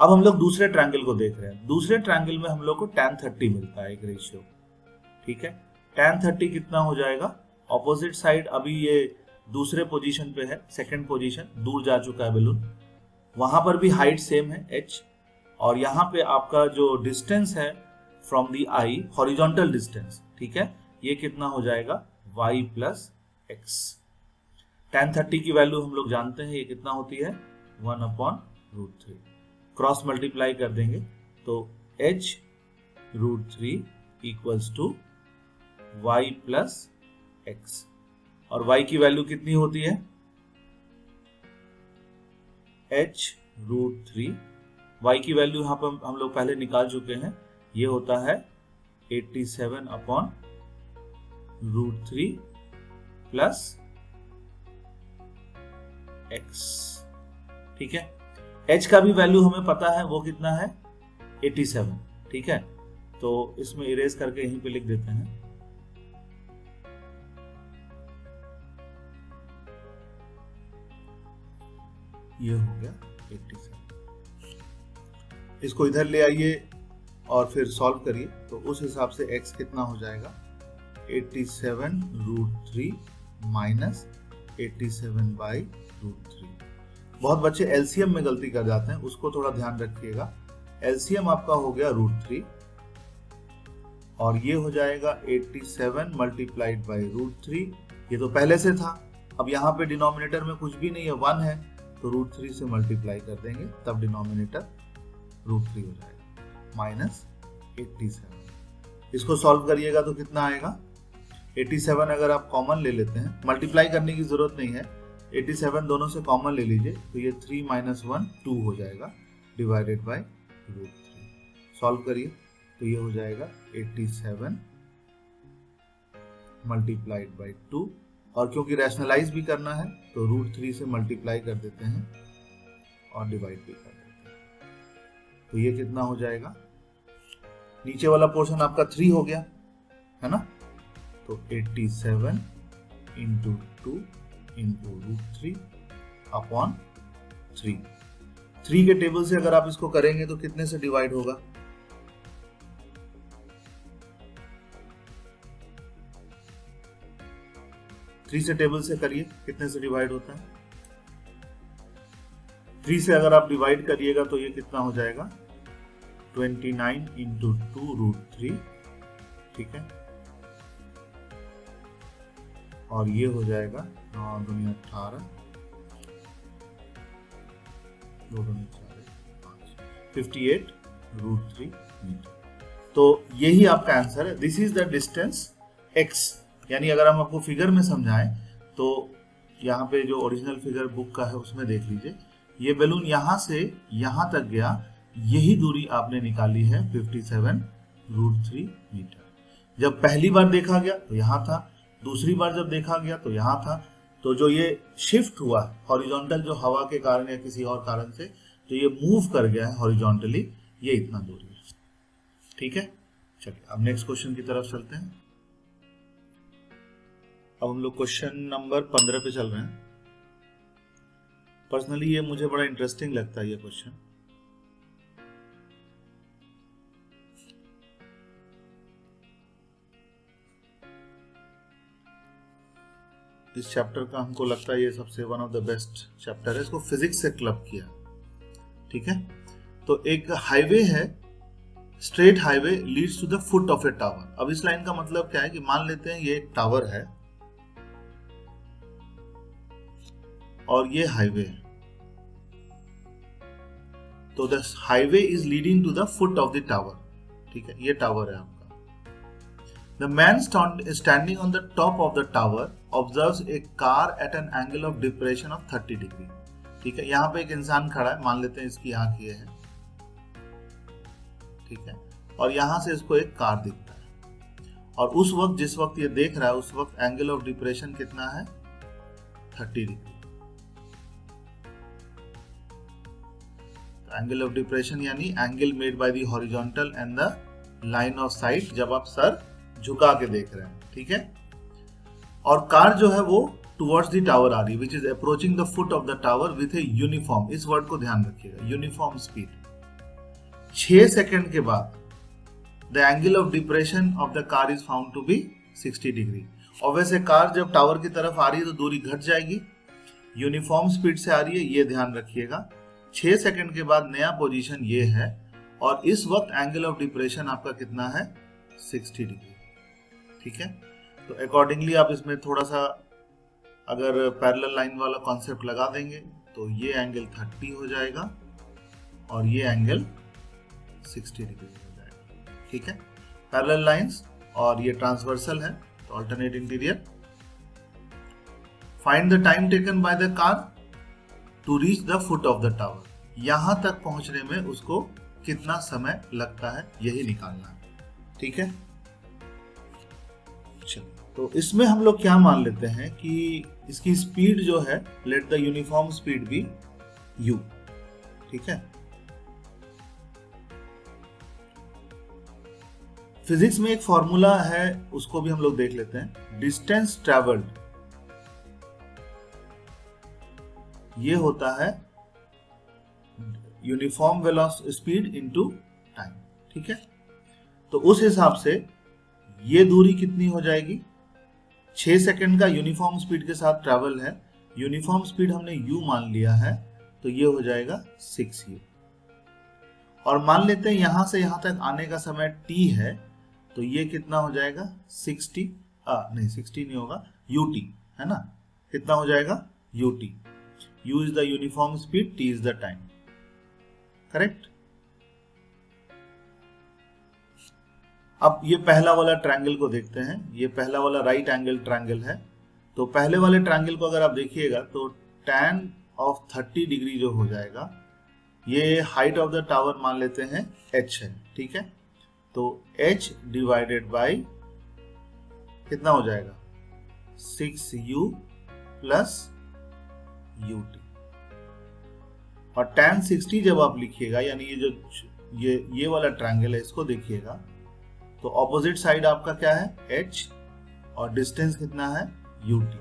[SPEAKER 1] अब हम लोग दूसरे ट्रायंगल को देख रहे हैं। दूसरे ट्रायंगल में हम लोग को tan 30 मिलता है एक रेशियो, ठीक है। tan 30 कितना हो जाएगा, ऑपोजिट साइड अभी ये दूसरे पोजीशन पे है, सेकंड पोजीशन, दूर जा चुका है बैलून, वहां पर भी हाइट सेम है h, और यहाँ पे आपका जो डिस्टेंस है from the I, horizontal distance, ठीक है, ये कितना हो जाएगा y प्लस एक्स। tan 30 की वैल्यू हम लोग जानते हैं, ये कितना होती है 1/√3, क्रॉस मल्टीप्लाई कर देंगे तो h√3 equals to y plus x, और y की वैल्यू कितनी होती है h√3, y की वैल्यू यहाँ पर हम लोग पहले निकाल चुके हैं, ये होता है 87/√3 प्लस x, ठीक है। h का भी वैल्यू हमें पता है, वो कितना है 87, ठीक है। तो इसमें इरेज करके यहीं पे लिख देते हैं, ये हो गया 87। इसको इधर ले आइए और फिर सॉल्व करिए, तो उस हिसाब से x कितना हो जाएगा 87√3 माइनस 87/√3। बहुत बच्चे एलसीएम में गलती कर जाते हैं, उसको थोड़ा ध्यान रखिएगा। एलसीएम आपका हो गया √3 और ये हो जाएगा 87 मल्टीप्लाइड बाई √3, ये तो पहले से था। अब यहाँ पे डिनोमिनेटर में कुछ भी नहीं है, 1 है, तो √3 से मल्टीप्लाई कर देंगे, तब डिनोमिनेटर √3 हो जाएगा माइनस 87। इसको सॉल्व करिएगा तो कितना आएगा 87, अगर आप कॉमन ले लेते हैं, मल्टीप्लाई करने की जरूरत नहीं है, 87 दोनों से कॉमन ले लीजिए, तो ये 3 - 1 2 हो जाएगा डिवाइडेड बाय √3। सॉल्व करिए तो ये हो जाएगा 87 मल्टीप्लाइड बाय 2, और क्योंकि रैशनलाइज भी करना है तो √3 से मल्टीप्लाई कर देते हैं और डिवाइड भी कर देते हैं, तो ये कितना हो जाएगा, नीचे वाला पोर्शन आपका 3 हो गया है ना, तो 87 इंटू 2 इंटू √3 अपॉन 3। 3 के टेबल से अगर आप इसको करेंगे तो कितने से डिवाइड होगा, थ्री से टेबल से करिए, कितने से डिवाइड होता है, 3 से अगर आप डिवाइड करिएगा तो ये कितना हो जाएगा 29 इंटू 2√3, ठीक है, और ये हो जाएगा 9 दूनी 18, 2 दूनी 4, 58√3 मीटर। तो यही आपका आंसर है। This is the distance x, यानी अगर हम आपको फिगर में समझाएं तो यहाँ पे जो ओरिजिनल फिगर बुक का है उसमें देख लीजिए, ये बैलून यहाँ से यहाँ तक गया, यही दूरी आपने निकाली है 57√3 मीटर। जब पहली बार देखा गया तो यहाँ था, दूसरी बार जब देखा गया तो यहाँ था, तो जो ये शिफ्ट हुआ हॉरिजॉन्टल, जो हवा के कारण या किसी और कारण से जो ये मूव कर गया है हॉरिजॉन्टली, ये इतना दूरी है, ठीक है। चलिए अब नेक्स्ट क्वेश्चन की तरफ चलते हैं। अब हम लोग क्वेश्चन नंबर 15 पे चल रहे हैं। पर्सनली ये मुझे बड़ा इंटरेस्टिंग लगता है ये क्वेश्चन। इस चैप्टर का हमको लगता है ये सबसे one of the best chapter है, इसको फिजिक्स से क्लब किया, ठीक है। तो एक हाईवे है, straight highway leads to the foot of a tower. अब इस लाइन का मतलब क्या है कि मान लेते हैं ये एक टावर है और ये हाईवे है, तो the highway is leading to the foot of the tower, ठीक है, ये टावर है आपका। The man standing on the top of the tower observes a car at an angle of depression of 30 degree, ठीक है। यहाँ पे एक इंसान खड़ा है, मान लेते हैं इसकी आंख ये है, ठीक है, और यहां से इसको एक कार दिखता है, और उस वक्त जिस वक्त ये देख रहा है उस वक्त एंगल ऑफ डिप्रेशन कितना है 30 डिग्री। एंगल ऑफ डिप्रेशन यानी angle made by the horizontal and the line of site, जब आप सर झुका के देख रहे हैं, ठीक है। और कार जो है वो टुवर्ड्स द टावर आ रही है, which is approaching the foot of the tower with a uniform, इस वर्ड को ध्यान रखिएगा, यूनिफॉर्म स्पीड, 6 सेकंड के बाद the angle of depression of the car is found to be 60 degree. और वैसे कार जब टावर की तरफ आ रही है तो दूरी घट जाएगी, यूनिफॉर्म स्पीड से आ रही है, ये ध्यान रखिएगा। 6 सेकंड के बाद नया पोजीशन ये है और इस वक्त एंगल ऑफ डिप्रेशन आपका कितना है, 60 डिग्री। ठीक है, तो अकॉर्डिंगली आप इसमें थोड़ा सा अगर पैरेलल लाइन वाला कॉन्सेप्ट लगा देंगे तो ये एंगल 30 हो जाएगा और ये एंगल 60 डिग्री हो जाएगा। ठीक है, पैरेलल लाइंस और ये ट्रांसवर्सल है तो alternate interior. Find the time taken by the car to reach the foot of the tower, यहां तक पहुंचने में उसको कितना समय लगता है यही निकालना है। ठीक है, चलिए तो इसमें हम लोग क्या मान लेते हैं कि इसकी स्पीड जो है, let the uniform speed be u। ठीक है, फिजिक्स में एक फॉर्मूला है, उसको भी हम लोग देख लेते हैं। डिस्टेंस ट्रेवल्ड ये होता है uniform velocity speed into time. ठीक है, तो उस हिसाब से ये दूरी कितनी हो जाएगी, 6 सेकंड का यूनिफॉर्म स्पीड के साथ ट्रैवल है, यूनिफॉर्म स्पीड हमने u मान लिया है तो ये हो जाएगा 6u। और मान लेते हैं यहां से यहां तक आने का समय t है तो ये कितना हो जाएगा 60 नहीं होगा ut, है ना, कितना हो जाएगा ut। u is the uniform speed, t is the time. Correct. अब ये पहला वाला ट्रायंगल को देखते हैं, ये पहला वाला राइट एंगल ट्रायंगल है। तो पहले वाले ट्रायंगल को अगर आप देखिएगा तो tan ऑफ 30 डिग्री जो हो जाएगा, ये हाइट ऑफ द टावर मान लेते हैं h है। ठीक है, तो h डिवाइडेड बाय कितना हो जाएगा 6u प्लस ut। और tan 60 जब आप लिखिएगा, यानी ये जो ये वाला ट्रायंगल है इसको देखिएगा तो ऑपोजिट साइड आपका क्या है h और डिस्टेंस कितना है ut।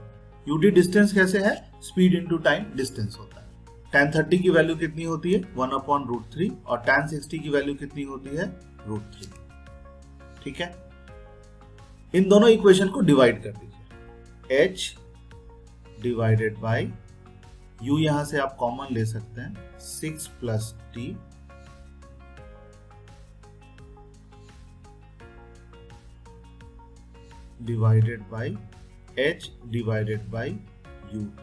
[SPEAKER 1] ut डिस्टेंस कैसे है, स्पीड इनटू टाइम डिस्टेंस होता है। tan 30 की वैल्यू कितनी होती है 1/√3 और tan 60 की वैल्यू कितनी होती है √3। ठीक है, इन दोनों इक्वेशन को डिवाइड कर दीजिए, h डिवाइडेड बाय u, यहां से आप कॉमन ले सकते हैं 6 plus t divided by h divided by ut।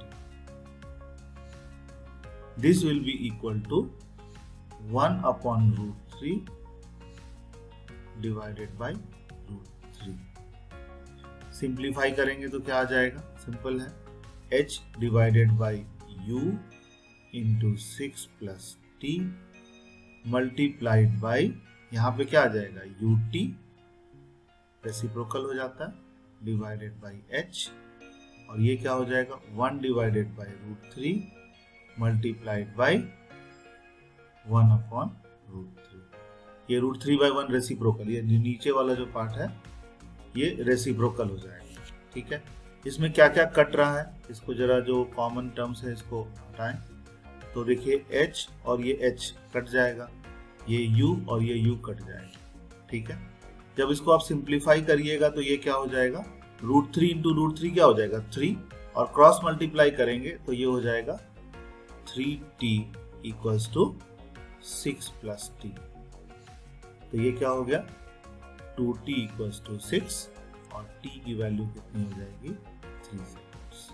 [SPEAKER 1] This will be equal to 1/√3 divided by √3। Simplify करेंगे तो क्या आ जाएगा, सिंपल है, h divided by u into 6 plus t multiplied by, यहाँ पे क्या आ जाएगा ut, रेसिप्रोकल हो जाता है, डिवाइडेड बाय h, और ये क्या हो जाएगा 1 डिवाइडेड बाय √3 मल्टीप्लाइड बाय 1/√3। ये √3/1 रेसिप्रोकल, ये नीचे वाला जो पार्ट है ये रेसिप्रोकल हो जाएगा। ठीक है, इसमें क्या क्या कट रहा है, इसको जरा जो कॉमन टर्म्स है इसको हटाएं तो देखिए h और ये h कट जाएगा, ये u और ये u कट जाएगा। ठीक है, जब इसको आप सिंप्लीफाई करिएगा तो ये क्या हो जाएगा √3 इंटू √3 क्या हो जाएगा 3, और क्रॉस मल्टीप्लाई करेंगे तो ये हो जाएगा 3t equals to 6 plus t। तो ये क्या हो गया 2t इक्वल्स टू 6 और t की वैल्यू कितनी हो जाएगी 3 सेकेंड्स।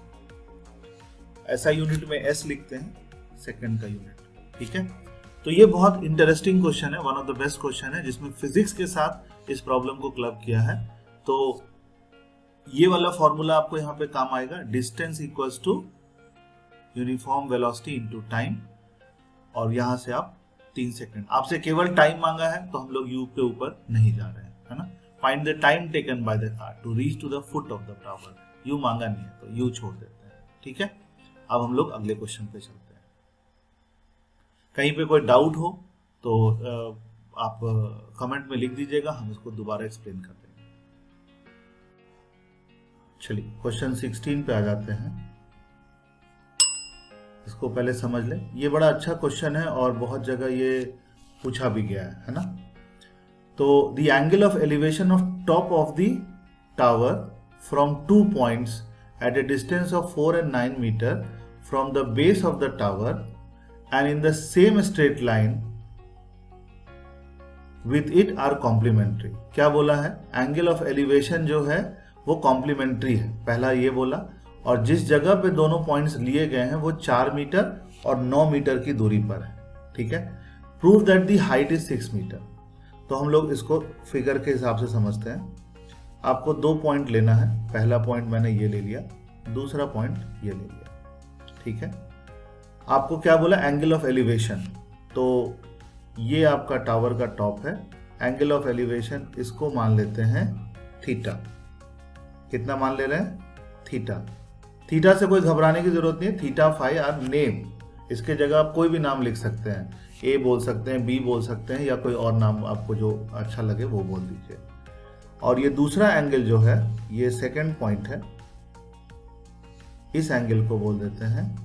[SPEAKER 1] ऐसा यूनिट में s लिखते हैं, सेकंड का यूनिट। ठीक है, तो ये बहुत इंटरेस्टिंग क्वेश्चन है, one of the best question है जिसमें फिजिक्स के साथ इस प्रॉब्लम को क्लब किया है। तो ये वाला फॉर्मूला आपको यहाँ पे काम आएगा, distance equals to uniform velocity into time, और यहाँ से आप 3 सेकंड, आपसे केवल टाइम मांगा है तो हम लोग u के ऊपर नहीं जा रहे हैं, है ना। Find the time taken by the car to reach to the foot of the tower, u मांगा नहीं है तो u छोड़ देते हैं। ठीक है, अब हम लोग अगले क्वेश्चन पे चलते हैं। कहीं पे कोई डाउट हो तो आप कमेंट में लिख दीजिएगा, हम इसको दोबारा एक्सप्लेन कर देंगे। चलिए क्वेश्चन 16 पे आ जाते हैं, इसको पहले समझ लें। ये बड़ा अच्छा क्वेश्चन है और बहुत जगह ये पूछा भी गया है ना। तो the angle of elevation of top of the tower from 2 points at a distance of 4 and 9 meter from the base of the tower and in the same straight line with it are complementary। क्या बोला है, angle of elevation जो है वो complementary है, पहला ये बोला, और जिस जगह पे दोनों पॉइंट्स लिए गए हैं वो 4 मीटर और 9 मीटर की दूरी पर है, ठीक है। Prove that the height is 6 metre. तो हम लोग इसको फिगर के हिसाब से समझते हैं। आपको 2 पॉइंट लेना है, पहला पॉइंट मैंने ये ले लिया, दूसरा पॉइंट ये ले लिया, ठीक है। आपको क्या बोला, एंगल ऑफ एलिवेशन, तो ये आपका टावर का टॉप है, एंगल ऑफ एलिवेशन इसको मान लेते हैं थीटा। कितना मान ले रहे हैं, थीटा। थीटा से कोई घबराने की जरूरत नहीं है, थीटा फाई आर नेम, इसके जगह आप कोई भी नाम लिख सकते हैं, ए बोल सकते हैं, बी बोल सकते हैं, या कोई और नाम आपको जो अच्छा लगे वो बोल दीजिए। और ये दूसरा एंगल जो है, ये सेकंड पॉइंट है, इस एंगल को बोल देते हैं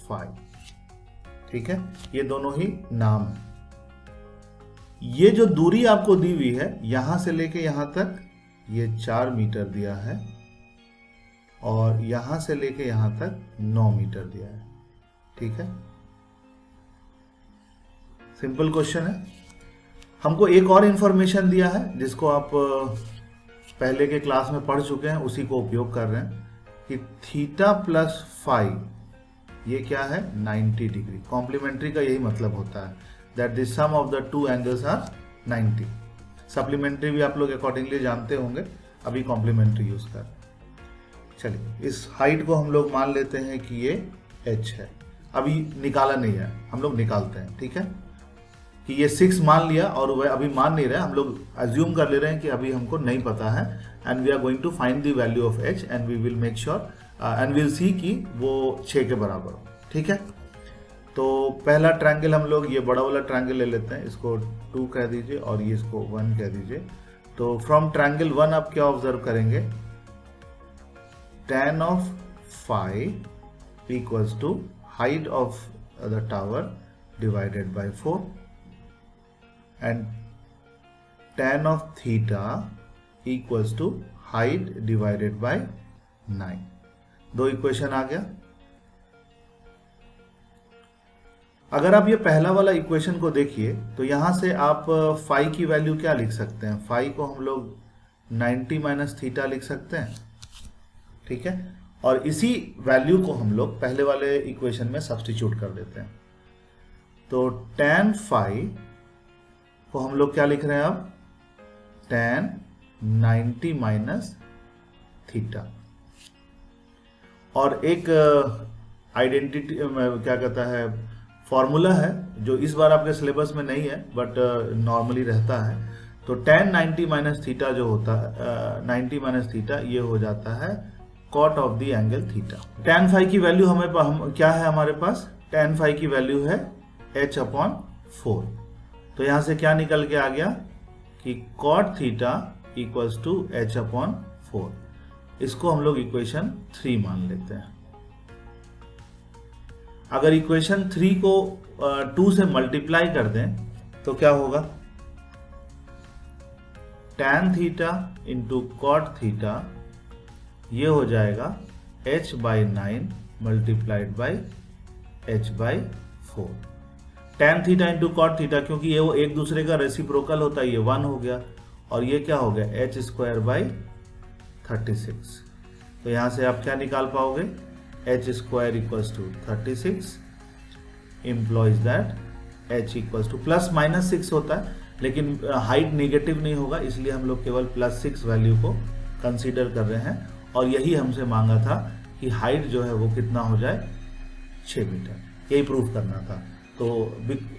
[SPEAKER 1] फाई, ठीक है। ये दोनों ही नाम है। ये जो दूरी आपको दी हुई है यहां से लेके यहां तक, ये 4 मीटर दिया है, और यहां से लेके यहां तक 9 मीटर दिया है, ठीक है। सिंपल क्वेश्चन है। हमको एक और इंफॉर्मेशन दिया है जिसको आप पहले के क्लास में पढ़ चुके हैं, उसी को उपयोग कर रहे हैं कि थीटा प्लस फाई ये क्या है, 90 डिग्री। कॉम्प्लीमेंट्री का यही मतलब होता है, that the sum of the 2 angles are 90। Supplementary भी आप लोग अकॉर्डिंगली जानते होंगे, अभी कॉम्प्लीमेंट्री यूज कर। चलिए, इस हाइट को हम लोग मान लेते हैं कि ये h है। अभी निकाला नहीं है, हम लोग निकालते हैं, ठीक है। कि ये 6 मान लिया और वह अभी मान नहीं रहे, हम लोग अज्यूम कर ले रहे हैं कि अभी हमको नहीं पता है, and we are going to find the value of h and we will make sure and will see कि वो 6 के बराबर हो, ठीक है। तो पहला ट्रायंगल हम लोग ये बड़ा वाला ट्रायंगल ले लेते हैं, इसको 2 कह दीजिए और ये इसको 1 कह दीजिए। तो फ्रॉम ट्रायंगल 1 आप क्या ऑब्जर्व करेंगे, tan of phi equals to height of the tower divided by 4 and tan of theta equals to height divided by 9। 2 equation आ गया। अगर आप ये पहला वाला इक्वेशन को देखिए तो यहां से आप फाई की वैल्यू क्या लिख सकते हैं, फाई को हम लोग 90 माइनस थीटा लिख सकते हैं, ठीक है। और इसी वैल्यू को हम लोग पहले वाले इक्वेशन में सब्स्टिट्यूट कर देते हैं। तो tan फाई को हम लोग क्या लिख रहे हैं अब, tan 90 माइनस थीटा। और एक आइडेंटिटी क्या कहता है, फॉर्मूला है जो इस बार आपके सिलेबस में नहीं है बट नॉर्मली रहता है। तो tan 90 माइनस थीटा जो होता है 90 माइनस थीटा, ये हो जाता है cot of the angle theta. tan phi की वैल्यू क्या है हमारे पास, tan फाई की वैल्यू है h/4। तो यहां से क्या निकल के आ गया कि cot theta equals to h/4। इसको हम लोग इक्वेशन 3 मान लेते हैं। अगर इक्वेशन 3 को 2 से मल्टीप्लाई कर दें तो क्या होगा, tan theta into cot theta, ये हो जाएगा h/9 multiplied by h/4। tan theta into cot theta, क्योंकि ये वो एक दूसरे का रेसिप्रोकल होता है, ये 1 हो गया, और ये क्या हो गया h²/36। तो यहां से आप क्या निकाल पाओगे, h² equals to 36 implies that h equals to +-6 होता है, लेकिन हाइट नेगेटिव नहीं होगा, इसलिए हम लोग केवल +6 वैल्यू को कंसीडर कर रहे हैं। और यही हमसे मांगा था कि हाइट जो है वो कितना हो जाए, 6 मीटर, यही प्रूफ करना था। तो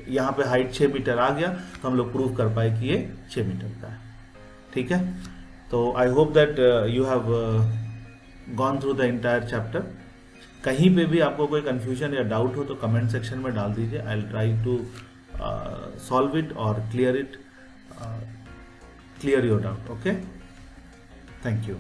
[SPEAKER 1] यहाँ पे हाइट 6 मीटर आ गया, तो हम लोग प्रूव कर पाए कि ये 6 मीटर का है, ठीक है। तो I hope that you have gone through the entire chapter. कहीं पे भी आपको कोई कंफ्यूजन या डाउट हो तो कमेंट सेक्शन में डाल दीजिए, I will try to solve it और clear your doubt. Okay, thank you.